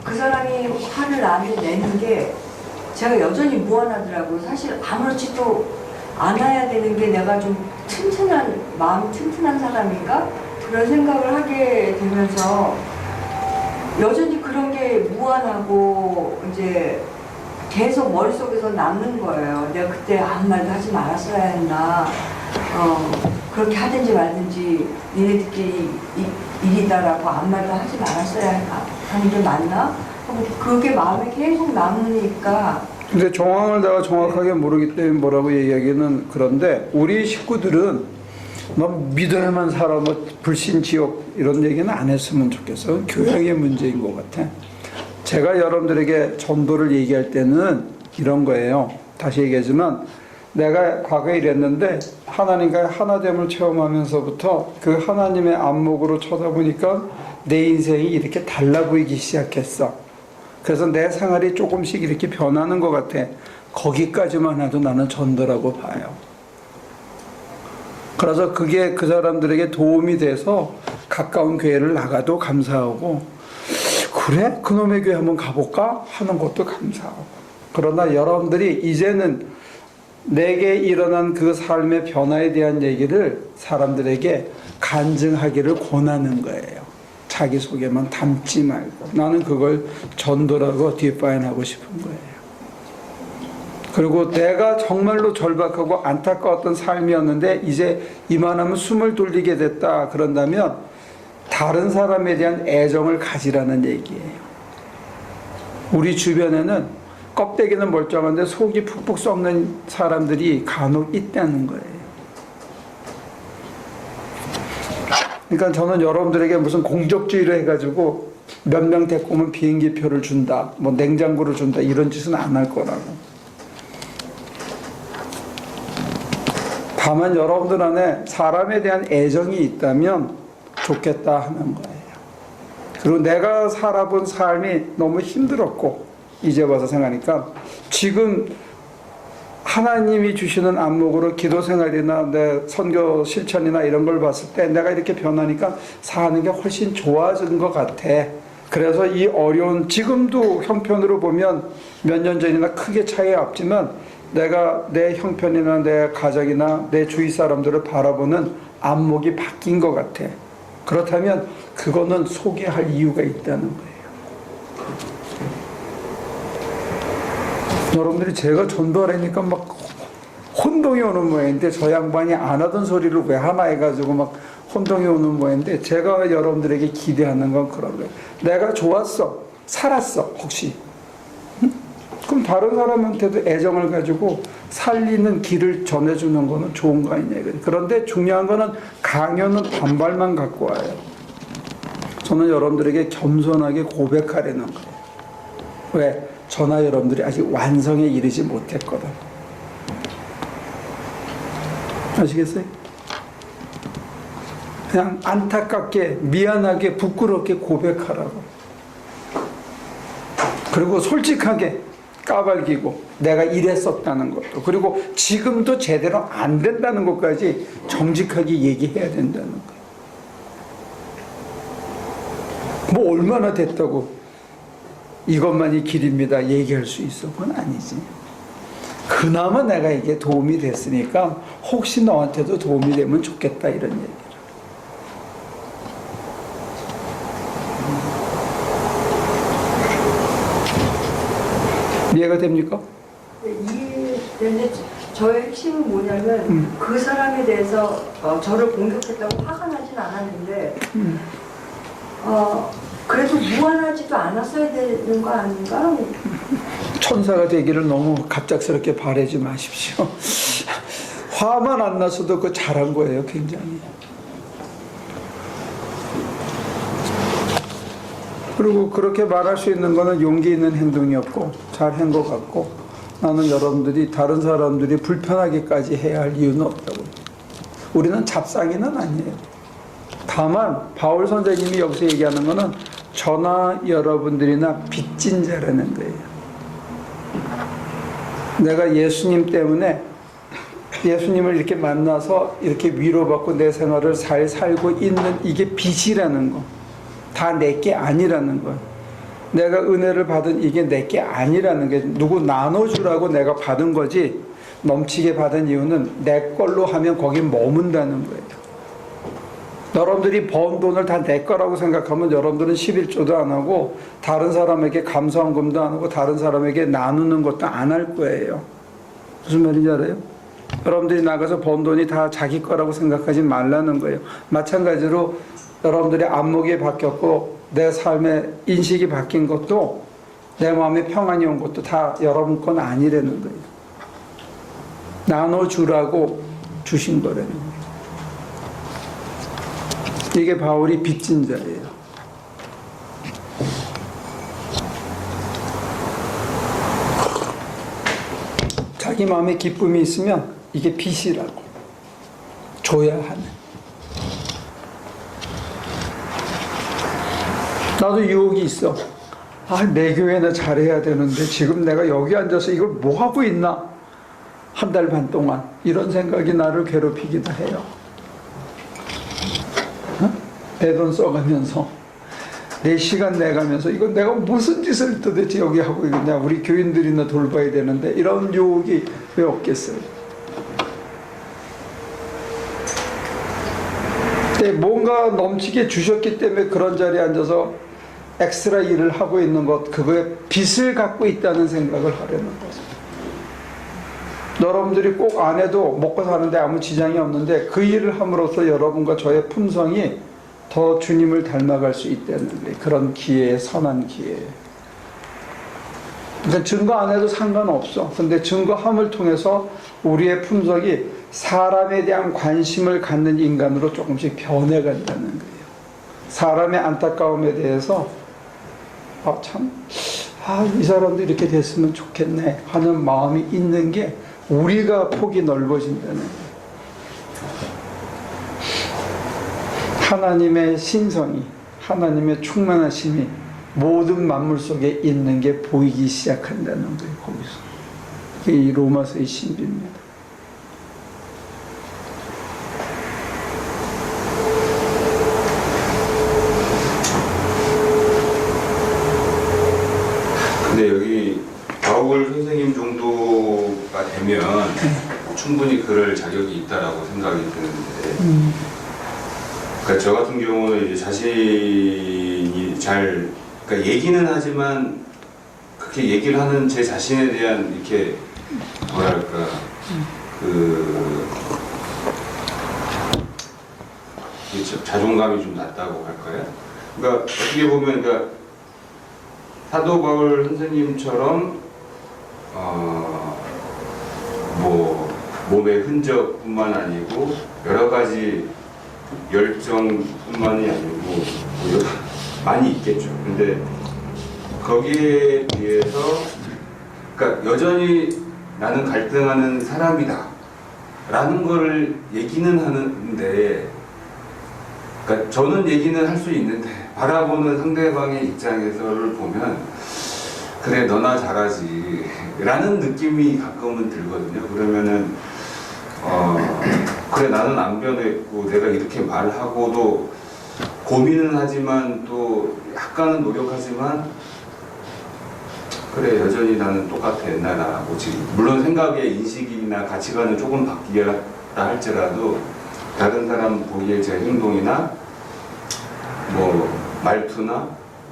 그 사람이 화를 나한테 내는 게 제가 여전히 무안하더라고요. 사실 아무렇지도 않아야 되는 게 내가 좀 마음이 튼튼한 사람인가? 그런 생각을 하게 되면서 여전히 그런 게 무안하고 이제 계속 머릿속에서 남는 거예요. 내가 그때 아무 말도 하지 말았어야 했나. 그렇게 하든지 말든지 니네들끼리 일이다라고 아무 말도 하지 말았어야 하는 게 맞나? 그게 마음에 계속 남으니까. 근데 정황을 내가 정확하게 모르기 때문에 뭐라고 얘기하기는 그런데 우리 식구들은 뭐 믿어야만 살아, 뭐 불신 지옥 이런 얘기는 안 했으면 좋겠어. 교양의 문제인 것 같아. 제가 여러분들에게 전도를 얘기할 때는 이런 거예요. 다시 얘기하지만 내가 과거에 이랬는데 하나님과의 하나됨을 체험하면서부터 그 하나님의 안목으로 쳐다보니까 내 인생이 이렇게 달라 보이기 시작했어. 그래서 내 생활이 조금씩 이렇게 변하는 것 같아. 거기까지만 해도 나는 전도라고 봐요. 그래서 그게 그 사람들에게 도움이 돼서 가까운 교회를 나가도 감사하고, 그래? 그놈의 교회 한번 가볼까? 하는 것도 감사하고. 그러나 여러분들이 이제는 내게 일어난 그 삶의 변화에 대한 얘기를 사람들에게 간증하기를 권하는 거예요. 자기 속에만 담지 말고. 나는 그걸 전도라고 디파인하고 싶은 거예요. 그리고 내가 정말로 절박하고 안타까웠던 삶이었는데 이제 이만하면 숨을 돌리게 됐다 그런다면 다른 사람에 대한 애정을 가지라는 얘기예요. 우리 주변에는 껍데기는 멀쩡한데 속이 푹푹 썩는 사람들이 간혹 있다는 거예요. 그러니까 저는 여러분들에게 무슨 공적주의를 해가지고 몇 명 데리고 오면 비행기표를 준다, 뭐 냉장고를 준다 이런 짓은 안 할 거라고. 다만 여러분들 안에 사람에 대한 애정이 있다면 좋겠다 하는 거예요. 그리고 내가 살아본 삶이 너무 힘들었고 이제 와서 생각하니까 지금 하나님이 주시는 안목으로 기도 생활이나 내 선교 실천이나 이런 걸 봤을 때 내가 이렇게 변하니까 사는 게 훨씬 좋아진 것 같아. 그래서 이 어려운, 지금도 형편으로 보면 몇 년 전이나 크게 차이 없지만 내가 내 형편이나 내 가정이나 내 주위 사람들을 바라보는 안목이 바뀐 것 같아. 그렇다면 그거는 소개할 이유가 있다는 거예요. 여러분들이 제가 전도하려니까 막 혼동이 오는 모양인데 저 양반이 안 하던 소리를 왜 하나 해가지고 막 혼동이 오는 모양인데 제가 여러분들에게 기대하는 건 그런 거예요. 내가 좋았어, 살았어, 혹시 그럼 다른 사람한테도 애정을 가지고 살리는 길을 전해주는 거는 좋은 거 아니냐. 그런데 중요한 거는 강요는 반발만 갖고 와요. 저는 여러분들에게 겸손하게 고백하려는 거예요. 왜? 저나 여러분들이 아직 완성에 이르지 못했거든. 아시겠어요? 그냥 안타깝게, 미안하게, 부끄럽게 고백하라고. 그리고 솔직하게 까발기고 내가 이랬었다는 것도, 그리고 지금도 제대로 안 된다는 것까지 정직하게 얘기해야 된다는 거예요. 뭐 얼마나 됐다고 이것만이 길입니다 얘기할 수 있어? 그건 아니지. 그나마 내가 이게 도움이 됐으니까 혹시 너한테도 도움이 되면 좋겠다, 이런 얘기를. 이해가 됩니까? 이해되는데 저의 핵심은 뭐냐면 그 사람에 대해서 저를 공격했다고 화가 나진 않았는데 그래도 무한하지도 않았어야 되는 거 아닌가? 천사가 되기를 너무 갑작스럽게 바라지 마십시오. 화만 안 났어도 그 잘한 거예요, 굉장히. 그리고 그렇게 말할 수 있는 거는 용기 있는 행동이었고 잘한 것 같고, 나는 여러분들이 다른 사람들이 불편하게까지 해야 할 이유는 없다고. 우리는 잡상이는 아니에요. 다만 바울 선생님이 여기서 얘기하는 거는 저나 여러분들이나 빚진 자라는 거예요. 내가 예수님 때문에 예수님을 이렇게 만나서 이렇게 위로받고 내 생활을 잘 살고 있는 이게 빚이라는 거. 다 내게 아니라는 거. 내가 은혜를 받은 이게 내게 아니라는 게, 누구 나눠주라고 내가 받은 거지, 넘치게 받은 이유는 내 걸로 하면 거기 머문다는 거예요. 여러분들이 번 돈을 다 내 거라고 생각하면 여러분들은 11조도 안 하고 다른 사람에게 감사헌금도 안 하고 다른 사람에게 나누는 것도 안 할 거예요. 무슨 말인지 알아요? 여러분들이 나가서 번 돈이 다 자기 거라고 생각하지 말라는 거예요. 마찬가지로 여러분들의 안목이 바뀌었고 내 삶의 인식이 바뀐 것도, 내 마음에 평안이 온 것도 다 여러분 건 아니라는 거예요. 나눠주라고 주신 거라는 거예요. 이게 바울이 빚진 자예요. 자기 마음에 기쁨이 있으면 이게 빚이라고, 줘야 하는. 나도 유혹이 있어. 내 교회는 잘해야 되는데 지금 내가 여기 앉아서 이걸 뭐 하고 있나? 한 달 반 동안 이런 생각이 나를 괴롭히기도 해요. 내 돈 써가면서, 내 시간 내가면서, 이거 내가 무슨 짓을 도대체 여기 하고 있냐? 우리 교인들이나 돌봐야 되는데 이런 유혹이 왜 없겠어요? 뭔가 넘치게 주셨기 때문에 그런 자리에 앉아서 엑스트라 일을 하고 있는 것, 그거에 빚을 갖고 있다는 생각을 하려는 거죠. 여러분들이 꼭 안 해도 먹고 사는데 아무 지장이 없는데 그 일을 함으로써 여러분과 저의 품성이 더 주님을 닮아갈 수 있다는 게, 그런 기회에, 선한 기회에. 그러니까 증거 안 해도 상관없어. 근데 증거함을 통해서 우리의 품성이 사람에 대한 관심을 갖는 인간으로 조금씩 변해간다는 거예요. 사람의 안타까움에 대해서 이 사람도 이렇게 됐으면 좋겠네 하는 마음이 있는 게 우리가 폭이 넓어진다는 거예요. 하나님의 신성이, 하나님의 충만하심이 모든 만물 속에 있는 게 보이기 시작한다는 거예요. 거기서. 이게 이 로마서의 신비입니다. 근데 여기 바울 선생님 정도가 되면 충분히 그럴 자격이 있다라고 생각이 드는데, 그러니까 저 같은 경우는 이제 자신이 그러니까 얘기는 하지만 그렇게 얘기를 하는 제 자신에 대한 이렇게 뭐랄까 자존감이 좀 낮다고 할까요? 그러니까 어떻게 보면 그러니까 사도 바울 선생님처럼 뭐 몸의 흔적뿐만 아니고 여러 가지 열정뿐만이 아니고 뭐 많이 있겠죠. 근데 거기에 비해서 그러니까 여전히 나는 갈등하는 사람이다 라는 거를 얘기는 하는데, 그러니까 저는 얘기는 할 수 있는데 바라보는 상대방의 입장에서를 보면 그래 너나 잘하지 라는 느낌이 가끔은 들거든요. 그러면은 그래 나는 안 변했고 내가 이렇게 말하고도 고민은 하지만 또 약간은 노력하지만 그래 여전히 나는 똑같아 옛날하고 지금. 물론 생각의 인식이나 가치관은 조금 바뀌었다 할지라도 다른 사람 보기에 제 행동이나 뭐 말투나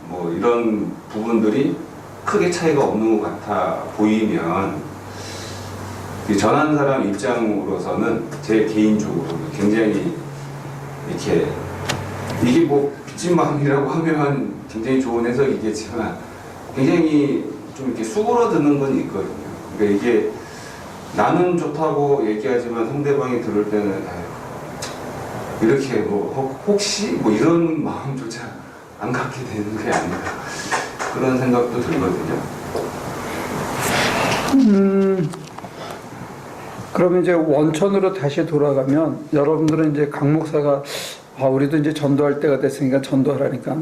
뭐 이런 부분들이 크게 차이가 없는 것 같아 보이면 이 전한 사람 입장으로서는 제 개인적으로 굉장히 이렇게 이게 뭐 빚진 마음이라고 하면 굉장히 좋은 해석이겠지만 굉장히 좀 이렇게 수그러드는 건 있거든요. 그러니까 이게 나는 좋다고 얘기하지만 상대방이 들을 때는 아유, 이렇게 뭐 혹시 뭐 이런 마음조차 안 갖게 되는 게 아닌가 그런 생각도 들거든요. 그러면 이제 원천으로 다시 돌아가면 여러분들은 이제 강 목사가 우리도 이제 전도할 때가 됐으니까 전도하라니까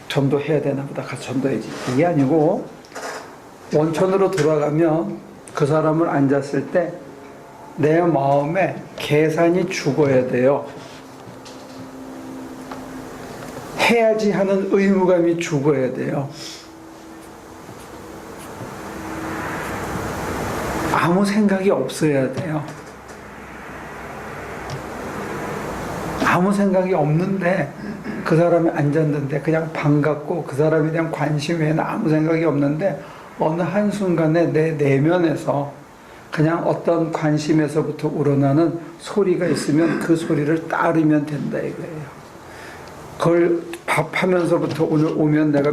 전도해야 되나 보다 가서 전도해야지 이게 아니고 원천으로 돌아가면 그 사람을 앉았을 때 내 마음에 계산이 죽어야 돼요. 해야지 하는 의무감이 죽어야 돼요. 아무 생각이 없어야 돼요. 아무 생각이 없는데 그 사람이 앉았는데 그냥 반갑고 그 사람에 대한 관심 외에는 아무 생각이 없는데 어느 한순간에 내 내면에서 그냥 어떤 관심에서부터 우러나는 소리가 있으면 그 소리를 따르면 된다 이거예요. 그걸 밥하면서부터 오늘 오면 내가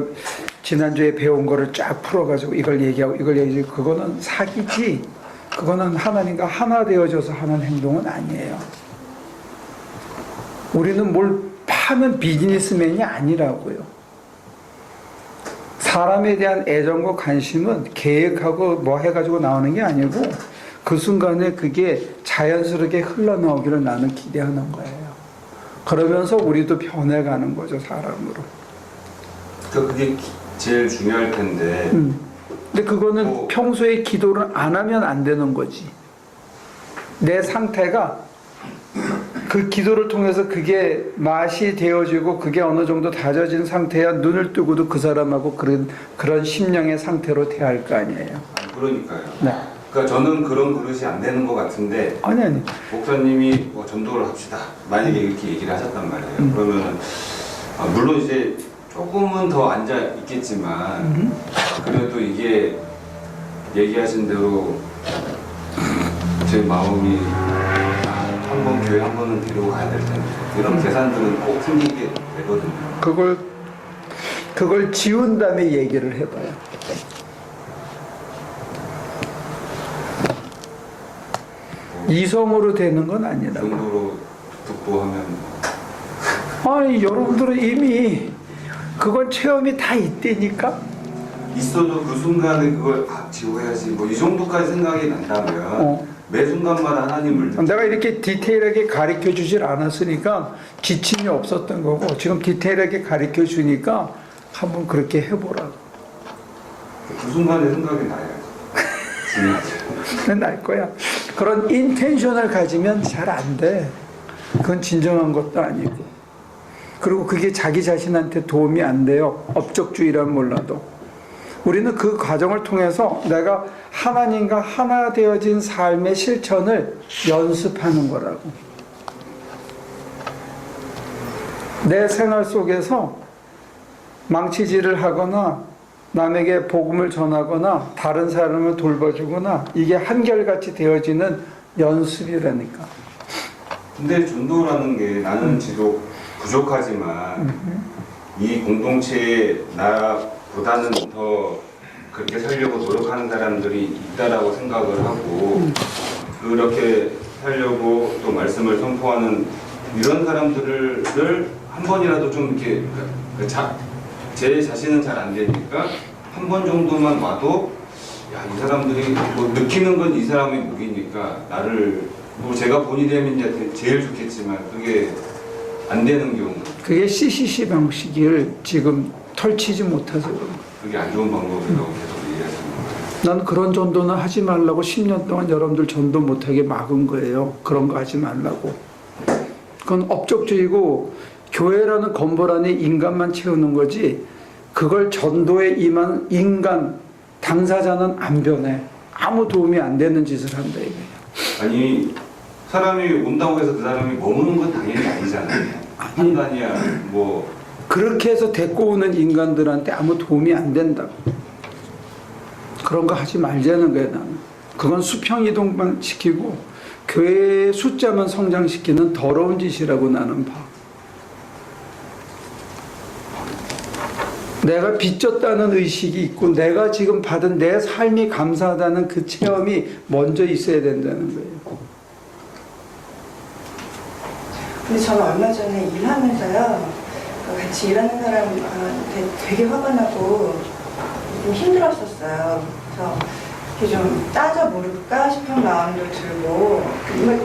지난주에 배운 거를 쫙 풀어가지고 이걸 얘기하고 이걸 얘기하고 그거는 사기지. 그거는 하나님과 하나 되어져서 하는 행동은 아니에요. 우리는 뭘 파는 비즈니스맨이 아니라고요. 사람에 대한 애정과 관심은 계획하고 뭐 해가지고 나오는 게 아니고 그 순간에 그게 자연스럽게 흘러나오기를 나는 기대하는 거예요. 그러면서 우리도 변해가는 거죠, 사람으로. 그러니까 그게 제일 중요할 텐데. 근데 그거는 평소에 기도를 안 하면 안 되는 거지. 내 상태가 그 기도를 통해서 그게 맛이 되어지고 그게 어느 정도 다져진 상태야 눈을 뜨고도 그 사람하고 그런 심령의 상태로 대할 거 아니에요. 그러니까요. 네. 그러니까 저는 그런 그릇이 안 되는 것 같은데 아니. 목사님이 뭐 전도를 합시다. 만약에 이렇게 얘기를 하셨단 말이에요. 그러면은 물론 이제 조금은 더 앉아 있겠지만 그래도 이게 얘기하신 대로 제 마음이 한번 교회 한 번은 데리고 가야 될 텐데 이런 계산들은 꼭 생기게 되거든요. 그걸 지운 다음에 얘기를 해봐요. 이성으로 되는 건 그 아니다. 정도로 듣고 하면 아니 여러분들은 이미 그건 체험이 다 있다니까. 있어도 그 순간에 그걸 지워야지 뭐 이 정도까지 생각이 난다면 매 순간마다 하나님을 내가 이렇게 디테일하게 가르쳐 주질 않았으니까 지침이 없었던 거고 지금 디테일하게 가르쳐 주니까 한번 그렇게 해보라고. 그 순간에 생각이 나야지. 날 거야. 그런 인텐션을 가지면 잘 안 돼. 그건 진정한 것도 아니고. 그리고 그게 자기 자신한테 도움이 안 돼요. 업적주의란 몰라도. 우리는 그 과정을 통해서 내가 하나님과 하나 되어진 삶의 실천을 연습하는 거라고. 내 생활 속에서 망치질을 하거나 남에게 복음을 전하거나 다른 사람을 돌봐주거나 이게 한결같이 되어지는 연습이라니까. 근데 전도라는 게 나는 지도 부족하지만 이 공동체에 나보다는 더 그렇게 살려고 노력하는 사람들이 있다라고 생각을 하고 그렇게 살려고 또 말씀을 선포하는 이런 사람들을 한 번이라도 좀 이렇게 제 자신은 잘 안 되니까 한 번 정도만 와도 야, 이 사람들이 뭐 느끼는 건 이 사람의 무기니까 나를 뭐 제가 본이 되면 이제 제일 좋겠지만 그게 안 되는 경우 그게 CCC 방식을 지금 털치지 못해서 그런 거예요. 그게 안 좋은 방법이라고 계속 얘기하시는 거예요. 난 그런 전도는 하지 말라고 10년 동안 여러분들 전도 못하게 막은 거예요. 그런 거 하지 말라고. 그건 업적주의고 교회라는 건물 안에 인간만 채우는 거지 그걸 전도에 임한 인간 당사자는 안 변해. 아무 도움이 안 되는 짓을 한다 이거예요. 아니 사람이 온다고 해서 그 사람이 머무는 건 당연히 아니잖아요. 판단이야 뭐 그렇게 해서 데리고 오는 인간들한테 아무 도움이 안 된다고. 그런 거 하지 말자는 거예요 나는. 그건 수평이동만 시키고 교회의 숫자만 성장시키는 더러운 짓이라고 나는 봐. 내가 빚졌다는 의식이 있고 내가 지금 받은 내 삶이 감사하다는 그 체험이 먼저 있어야 된다는 거예요. 근데 저는 얼마 전에 일하면서요, 같이 일하는 사람한테 되게 화가 나고 좀 힘들었었어요. 그래서 이렇게 좀 따져 모를까 싶은 마음도 들고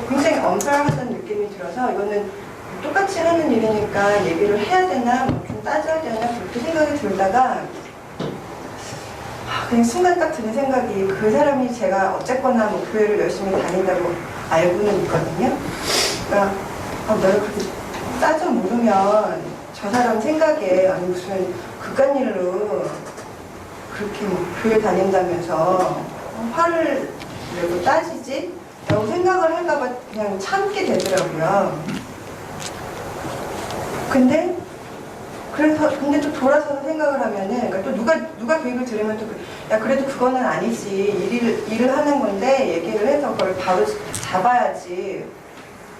굉장히 엄살하던 느낌이 들어서 이거는 똑같이 하는 일이니까 얘기를 해야 되나 뭐 좀 따져야 되나 그렇게 생각이 들다가 그냥 순간 딱 드는 생각이 그 사람이 제가 어쨌거나 뭐 교회를 열심히 다닌다고 알고는 있거든요. 그러니까 내가 그렇게 따져 모르면 저 사람 생각에 아니 무슨 그깟 일로 그렇게 뭐 교회 다닌다면서 화를 내고 따지지? 라고 생각을 할까봐 그냥 참게 되더라고요. 근데 또 돌아서서 생각을 하면은, 그러니까 또 누가 그 얘기를 들으면 또, 야, 그래도 그거는 아니지. 일을 하는 건데, 얘기를 해서 그걸 바로 잡아야지.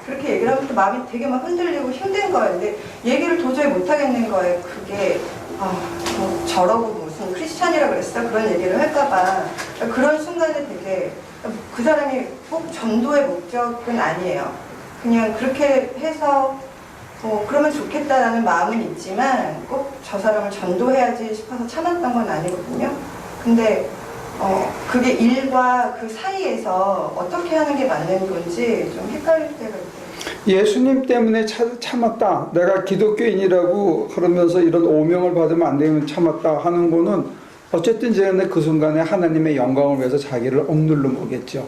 그렇게 얘기를 하면 또 마음이 되게 막 흔들리고 힘든 거예요. 근데 얘기를 도저히 못 하겠는 거예요. 그게, 뭐 저러고 무슨 크리스찬이라 그랬어? 그런 얘기를 할까봐. 그러니까 그런 순간에 되게, 그 사람이 꼭 전도의 목적은 아니에요. 그냥 그렇게 해서, 그러면 좋겠다라는 마음은 있지만 꼭 저 사람을 전도해야지 싶어서 참았던 건 아니거든요. 근데 그게 일과 그 사이에서 어떻게 하는 게 맞는 건지 좀 헷갈릴 때가 있어요. 예수님 때문에 참았다. 내가 기독교인이라고 그러면서 이런 오명을 받으면 안 되면 참았다 하는 거는 어쨌든 제가 그 순간에 하나님의 영광을 위해서 자기를 억누른 거겠죠.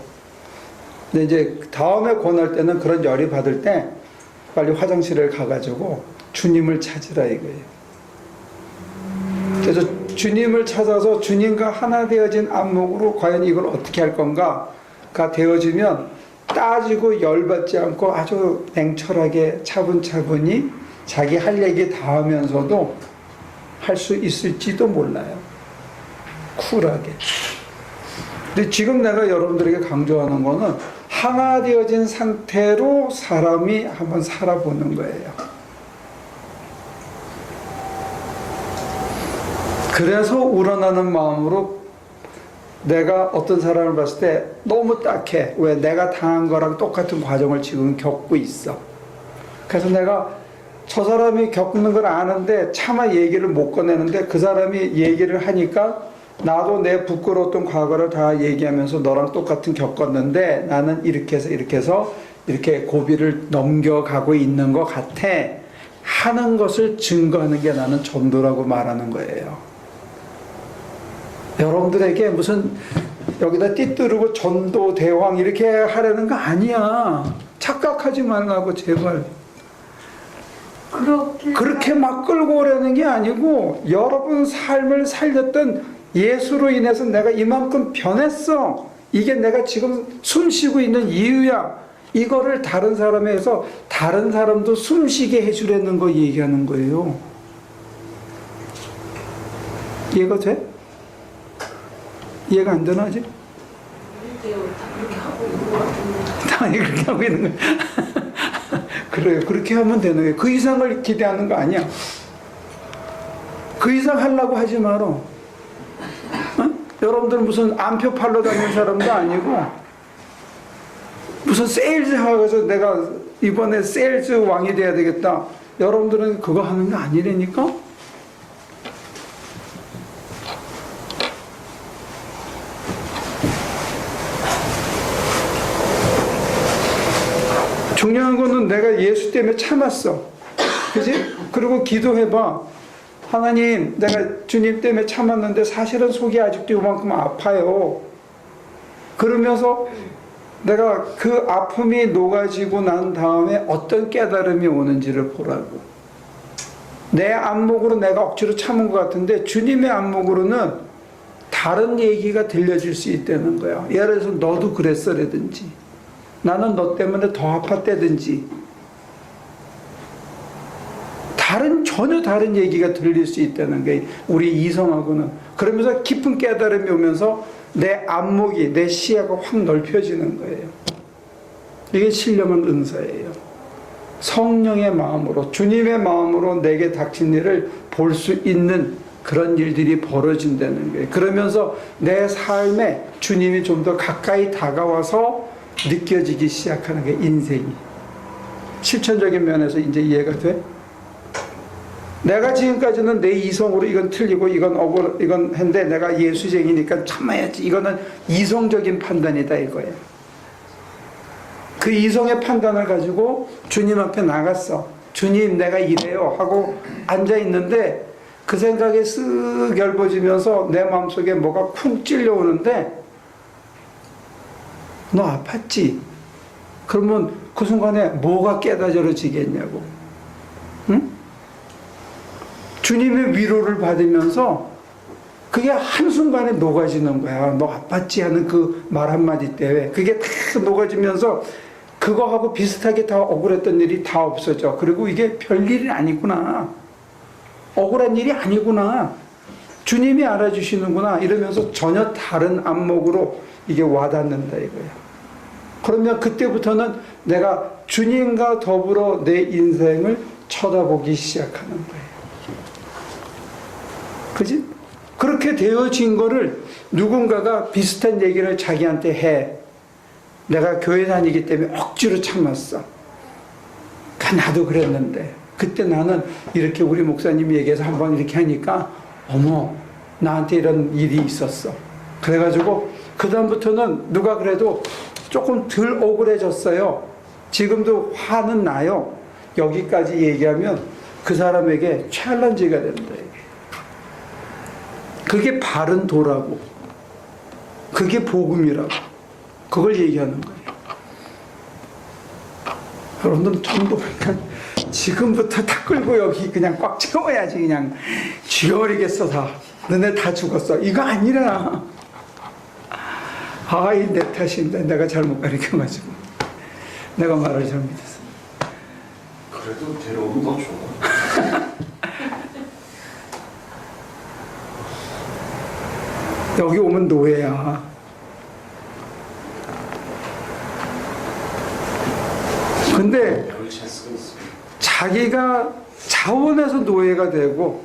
근데 이제 다음에 권할 때는 그런 열이 받을 때 빨리 화장실을 가가지고 주님을 찾으라 이거예요. 그래서 주님을 찾아서 주님과 하나 되어진 안목으로 과연 이걸 어떻게 할 건가가 되어지면 따지고 열받지 않고 아주 냉철하게 차분차분히 자기 할 얘기 다 하면서도 할 수 있을지도 몰라요. 쿨하게. 근데 지금 내가 여러분들에게 강조하는 거는 하나 되어진 상태로 사람이 한번 살아보는 거예요. 그래서 우러나는 마음으로 내가 어떤 사람을 봤을 때 너무 딱해. 왜? 내가 당한 거랑 똑같은 과정을 지금 겪고 있어. 그래서 내가 저 사람이 겪는 걸 아는데 차마 얘기를 못 꺼내는데 그 사람이 얘기를 하니까 나도 내 부끄러웠던 과거를 다 얘기하면서 너랑 똑같은 겪었는데 나는 이렇게 해서 이렇게 고비를 넘겨가고 있는 것 같아 하는 것을 증거하는 게 나는 전도라고 말하는 거예요. 여러분들에게 무슨 여기다 띠뜨르고 전도 대왕 이렇게 하려는 거 아니야. 착각하지 말라고 제발. 그렇게 막 끌고 오려는 게 아니고 여러분 삶을 살렸던 예수로 인해서 내가 이만큼 변했어. 이게 내가 지금 숨 쉬고 있는 이유야. 이거를 다른 사람에서 다른 사람도 숨 쉬게 해주려는 거 얘기하는 거예요. 이해가 돼? 이해가 안 되나 아직? 그렇게 하고 있는 것 같은데. 당연히 그렇게 하고 있는 거예요. 그래요. 그렇게 하면 되는 거예요. 그 이상을 기대하는 거 아니야. 그 이상 하려고 하지 마라. 어? 여러분들 무슨 안표 팔러 다니는 사람도 아니고 무슨 세일즈 하고서 내가 이번에 세일즈 왕이 돼야 되겠다. 여러분들은 그거 하는 게 아니라니까? 중요한 거는 내가 예수 때문에 참았어. 그지? 그리고 기도해봐. 하나님, 내가 주님 때문에 참았는데 사실은 속이 아직도 이만큼 아파요. 그러면서 내가 그 아픔이 녹아지고 난 다음에 어떤 깨달음이 오는지를 보라고. 내 안목으로 내가 억지로 참은 것 같은데 주님의 안목으로는 다른 얘기가 들려질 수 있다는 거야. 예를 들어서 너도 그랬어라든지 나는 너 때문에 더 아팠다든지 전혀 다른 얘기가 들릴 수 있다는 게 우리 이성하고는. 그러면서 깊은 깨달음이 오면서 내 안목이, 내 시야가 확 넓혀지는 거예요. 이게 신령한 은사예요. 성령의 마음으로, 주님의 마음으로 내게 닥친 일을 볼 수 있는 그런 일들이 벌어진다는 거예요. 그러면서 내 삶에 주님이 좀 더 가까이 다가와서 느껴지기 시작하는 게 인생이. 실천적인 면에서 이제 이해가 돼? 내가 지금까지는 내 이성으로 이건 틀리고 이건 했는데 내가 예수쟁이니까 참아야지. 이거는 이성적인 판단이다 이거예요. 그 이성의 판단을 가지고 주님 앞에 나갔어. 주님 내가 이래요 하고 앉아 있는데 그 생각이 쓱 얇아지면서 내 마음속에 뭐가 쿵 찔려오는데 너 아팠지? 그러면 그 순간에 뭐가 깨달아지겠냐고. 응? 주님의 위로를 받으면서 그게 한순간에 녹아지는 거야. 너 아팠지 하는 그 말 한마디 때문에 그게 다 녹아지면서 그거하고 비슷하게 다 억울했던 일이 다 없어져. 그리고 이게 별일이 아니구나. 억울한 일이 아니구나. 주님이 알아주시는구나. 이러면서 전혀 다른 안목으로 이게 와닿는다 이거야. 그러면 그때부터는 내가 주님과 더불어 내 인생을 쳐다보기 시작하는 거예요. 그지? 그렇게 되어진 거를 누군가가 비슷한 얘기를 자기한테 해. 내가 교회 다니기 때문에 억지로 참았어. 나도 그랬는데 그때 나는 이렇게 우리 목사님이 얘기해서 한번 이렇게 하니까 어머 나한테 이런 일이 있었어. 그래가지고 그 다음부터는 누가 그래도 조금 덜 억울해졌어요. 지금도 화는 나요. 여기까지 얘기하면 그 사람에게 챌린지가 된다. 그게 바른 도라고. 그게 복음이라고. 그걸 얘기하는 거예요. 여러분들은 전부 그냥 지금부터 다 끌고 여기 그냥 꽉 채워야지. 그냥 죽여버리겠어 다. 너네 다 죽었어. 이거 아니라. 아이 내 탓인데 내가 잘못 가르쳐가지고 내가 말을 잘못했어. 그래도 데려오면 더 좋아. 여기 오면 노예야. 근데 별 찬스가 있어. 자기가 자원해서 노예가 되고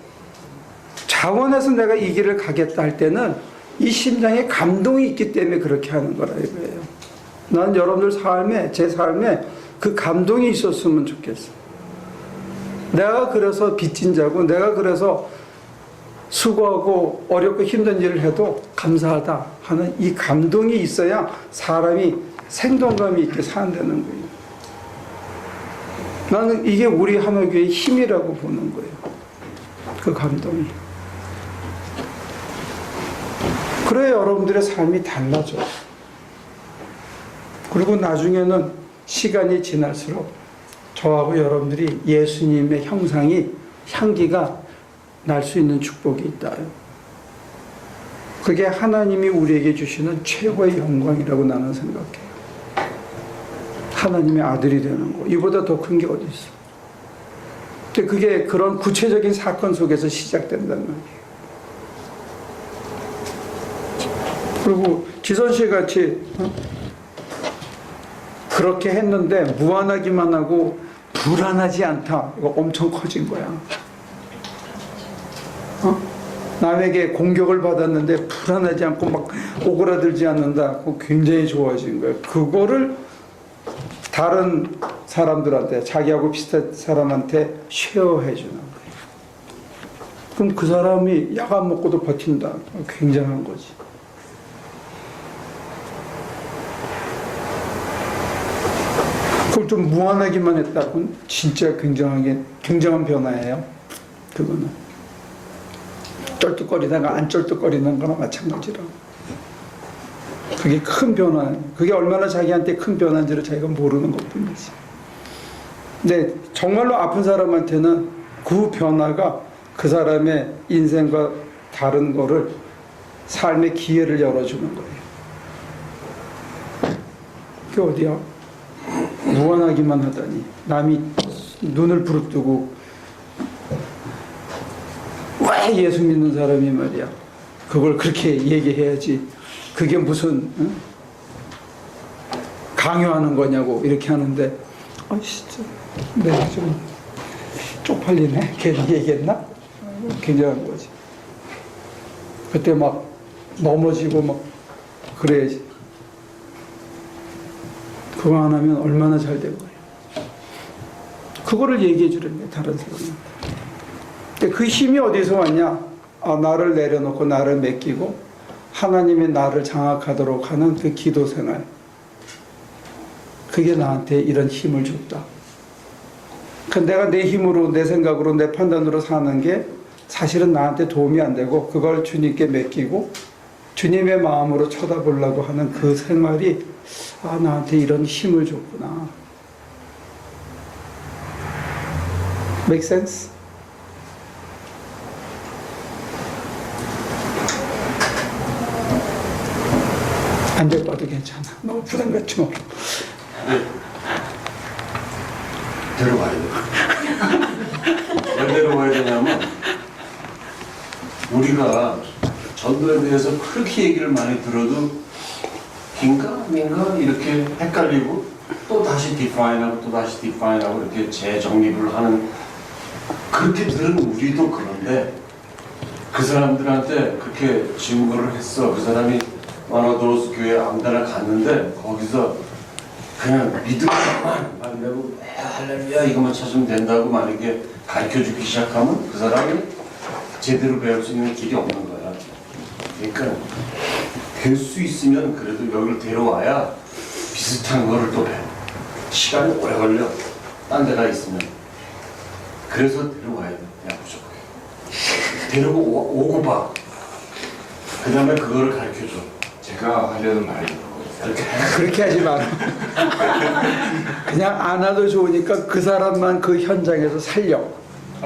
자원해서 내가 이 길을 가겠다 할 때는 이 심장에 감동이 있기 때문에 그렇게 하는 거라 이거예요. 난 여러분들 삶에, 제 삶에 그 감동이 있었으면 좋겠어. 내가 그래서 빚진 자고 내가 그래서 수고하고 어렵고 힘든 일을 해도 감사하다 하는 이 감동이 있어야 사람이 생동감이 있게 산다는 거예요. 나는 이게 우리 하나교회의 힘이라고 보는 거예요. 그 감동이. 그래야 여러분들의 삶이 달라져. 그리고 나중에는 시간이 지날수록 저하고 여러분들이 예수님의 형상이, 향기가 날 수 있는 축복이 있다요. 그게 하나님이 우리에게 주시는 최고의 영광이라고 나는 생각해요. 하나님의 아들이 되는 거. 이보다 더 큰 게 어디 있어. 근데 그게 그런 구체적인 사건 속에서 시작된단 말이에요. 그리고 지선 씨 같이 그렇게 했는데 무안하기만 하고 불안하지 않다. 이거 엄청 커진 거야. 남에게 공격을 받았는데 불안하지 않고 막 오그라들지 않는다. 그거 굉장히 좋아진 거예요. 그거를 다른 사람들한테, 자기하고 비슷한 사람한테 쉐어해 주는 거예요. 그럼 그 사람이 약 안 먹고도 버틴다. 굉장한 거지. 그걸 좀 무한하기만 했다고는 진짜 굉장한 변화예요. 그거는. 쩔뚝거리다가 안 쩔뚝거리는 거나 마찬가지라. 그게 큰 변화예요. 그게 얼마나 자기한테 큰 변화인지를 자기가 모르는 것 뿐이지. 근데 정말로 아픈 사람한테는 그 변화가 그 사람의 인생과 다른 거를 삶의 기회를 열어주는 거예요. 그게 어디야? 무한하기만 하다니. 남이 눈을 부릅뜨고 왜 예수 믿는 사람이 말이야. 그걸 그렇게 얘기해야지. 그게 무슨 강요하는 거냐고 이렇게 하는데 진짜 내가 좀 쪽팔리네. 괜히 얘기했나? 굉장한 거지. 그때 막 넘어지고 막 그래야지. 그거 안 하면 얼마나 잘 된 거예요. 그거를 얘기해 주려면 다른 사람한테. 근데 그 힘이 어디서 왔냐? 나를 내려놓고 나를 맡기고 하나님이 나를 장악하도록 하는 그 기도 생활. 그게 나한테 이런 힘을 줬다. 내가 내 힘으로, 내 생각으로, 내 판단으로 사는 게 사실은 나한테 도움이 안 되고 그걸 주님께 맡기고 주님의 마음으로 쳐다보려고 하는 그 생활이 나한테 이런 힘을 줬구나. Make sense? 안 될 거도 괜찮아. 너무 부담 갖지 마. 데려와야 돼. 왜 데려와야 되냐면 우리가 전도에 대해서 그렇게 얘기를 많이 들어도 긴가 민가 이렇게 헷갈리고 또 다시 디파인하고 또 다시 디파인하고 이렇게 재정립을 하는, 그렇게 들은 우리도 그런데 그 사람들한테 그렇게 증거를 했어. 그 사람이 마나도로스 교회 아무데나 갔는데 거기서 그냥 믿음만 만들고 할렐루야 이것만 찾으면 된다고 만약에 가르쳐주기 시작하면 그 사람이 제대로 배울 수 있는 길이 없는 거야. 그러니까 될 수 있으면 그래도 여기를 데려와야 비슷한 거를 또 해. 시간이 오래 걸려. 딴 데가 있으면. 그래서 데려와야 돼. 그냥 무조건. 데리고 오고 봐. 그 다음에 그거를 가르쳐줘. 제가 하려는 말이 그렇게 하지 마. 그냥 안 와도 좋으니까 그 사람만 그 현장에서 살려.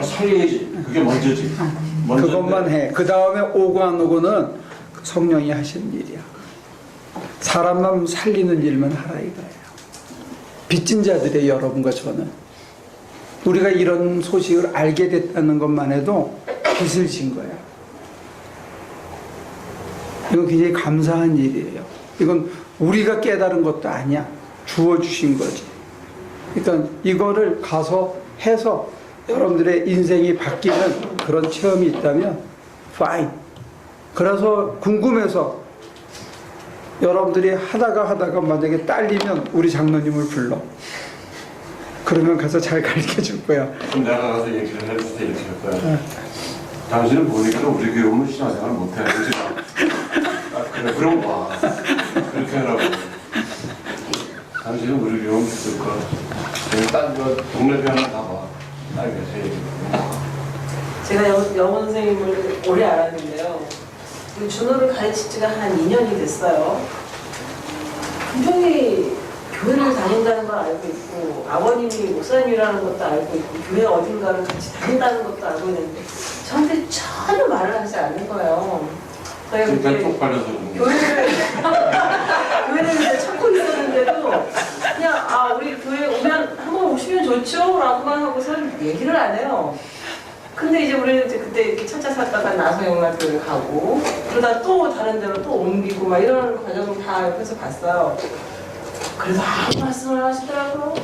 살려야지. 그게 먼저지. 그것만 해. 그 다음에 오고 안 오고는 성령이 하시는 일이야. 사람만 살리는 일만 하라 이거예요. 빚진 자들의 여러분과 저는 우리가 이런 소식을 알게 됐다는 것만 해도 빚을 진 거야. 이건 굉장히 감사한 일이에요. 이건 우리가 깨달은 것도 아니야. 주어주신 거지. 그러니까 이거를 가서 해서 여러분들의 인생이 바뀌는 그런 체험이 있다면 fine. 그래서 궁금해서 여러분들이 하다가 만약에 딸리면 우리 장로님을 불러. 그러면 가서 잘 가르쳐 줄 거야. 그럼 내가 가서 얘기를 해줄 때 이렇게 할 거야. 당신은 보니까 우리 교회 오면 신앙생활 못해. 그러지 마. 그래, 그럼 와. 그렇게 하라고. 당신은 우리 교회 오면 있을 거야. 딴 동네 교회 하나 가봐. 알겠어, 얘기해. 제가 영어 선생님을 오래 알았는데요. 준호를 가르친 지가 한 2년이 됐어요. 분명히 교회를 다닌다는 걸 알고 있고 아버님이 목사님이라는 것도 알고 있고 교회 어딘가를 같이 다닌다는 것도 알고 있는데 저한테 전혀 말을 하지 않는 거예요. 그러니까 쪽팔려서 교회를 이제 찾고 있었는데도 그냥 우리 교회 오면 한번 오시면 좋죠 라고만 하고서 얘기를 안 해요. 근데 이제 우리는 이제 그때 이렇게 첫차 샀다가 나서영락교회 가고 그러다 또 다른 데로 또 옮기고 막 이런 과정을 다 옆에서 봤어요. 그래서 아무 말씀을 하시더라고요.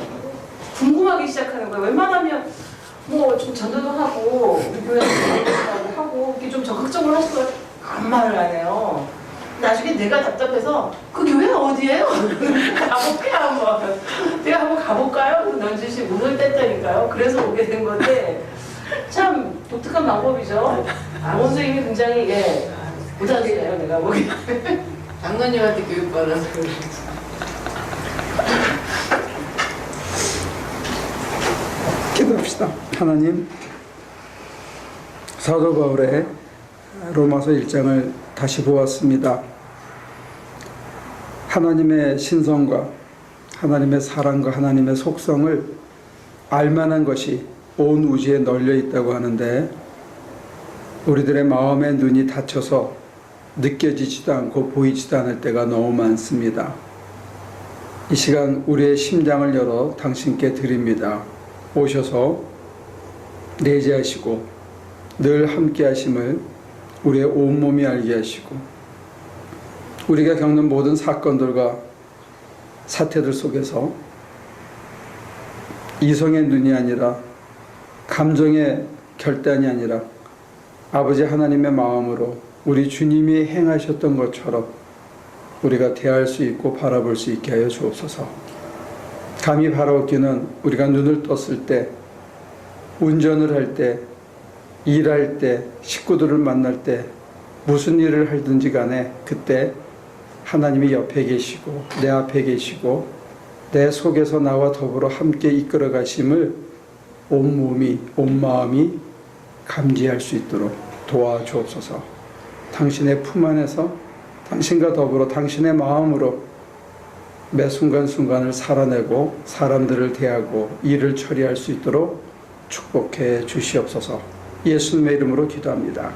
궁금하기 시작하는 거예요. 웬만하면 뭐 좀 전도도 하고 우리 교회도 하고 이렇게 좀 적극적으로 하시더라고요. 아무 말을 안 해요. 나중에 내가 답답해서 그 교회가 어디예요? 가볼게요 한번. 제가 한번 가볼까요? 넌지시 문을 뗐다니까요. 그래서 오게 된 건데 참 독특한 방법이죠. 원생님이 굉장히 부자시네요. 내가 보기. 장로님한테 교육받아서 그러지. 기도합시다. 하나님, 사도 바울의 로마서 1장을 다시 보았습니다. 하나님의 신성과 하나님의 사랑과 하나님의 속성을 알만한 것이 온 우주에 널려 있다고 하는데 우리들의 마음의 눈이 닫혀서 느껴지지도 않고 보이지도 않을 때가 너무 많습니다. 이 시간 우리의 심장을 열어 당신께 드립니다. 오셔서 내재하시고 늘 함께 하심을 우리의 온몸이 알게 하시고 우리가 겪는 모든 사건들과 사태들 속에서 이성의 눈이 아니라 감정의 결단이 아니라 아버지 하나님의 마음으로 우리 주님이 행하셨던 것처럼 우리가 대할 수 있고 바라볼 수 있게 하여 주옵소서. 감히 바라보기는 우리가 눈을 떴을 때, 운전을 할 때, 일할 때, 식구들을 만날 때, 무슨 일을 하든지 간에 그때 하나님이 옆에 계시고 내 앞에 계시고 내 속에서 나와 더불어 함께 이끌어 가심을 온 몸이, 온 마음이 감지할 수 있도록 도와주옵소서. 당신의 품 안에서 당신과 더불어 당신의 마음으로 매 순간순간을 살아내고 사람들을 대하고 일을 처리할 수 있도록 축복해 주시옵소서. 예수님의 이름으로 기도합니다.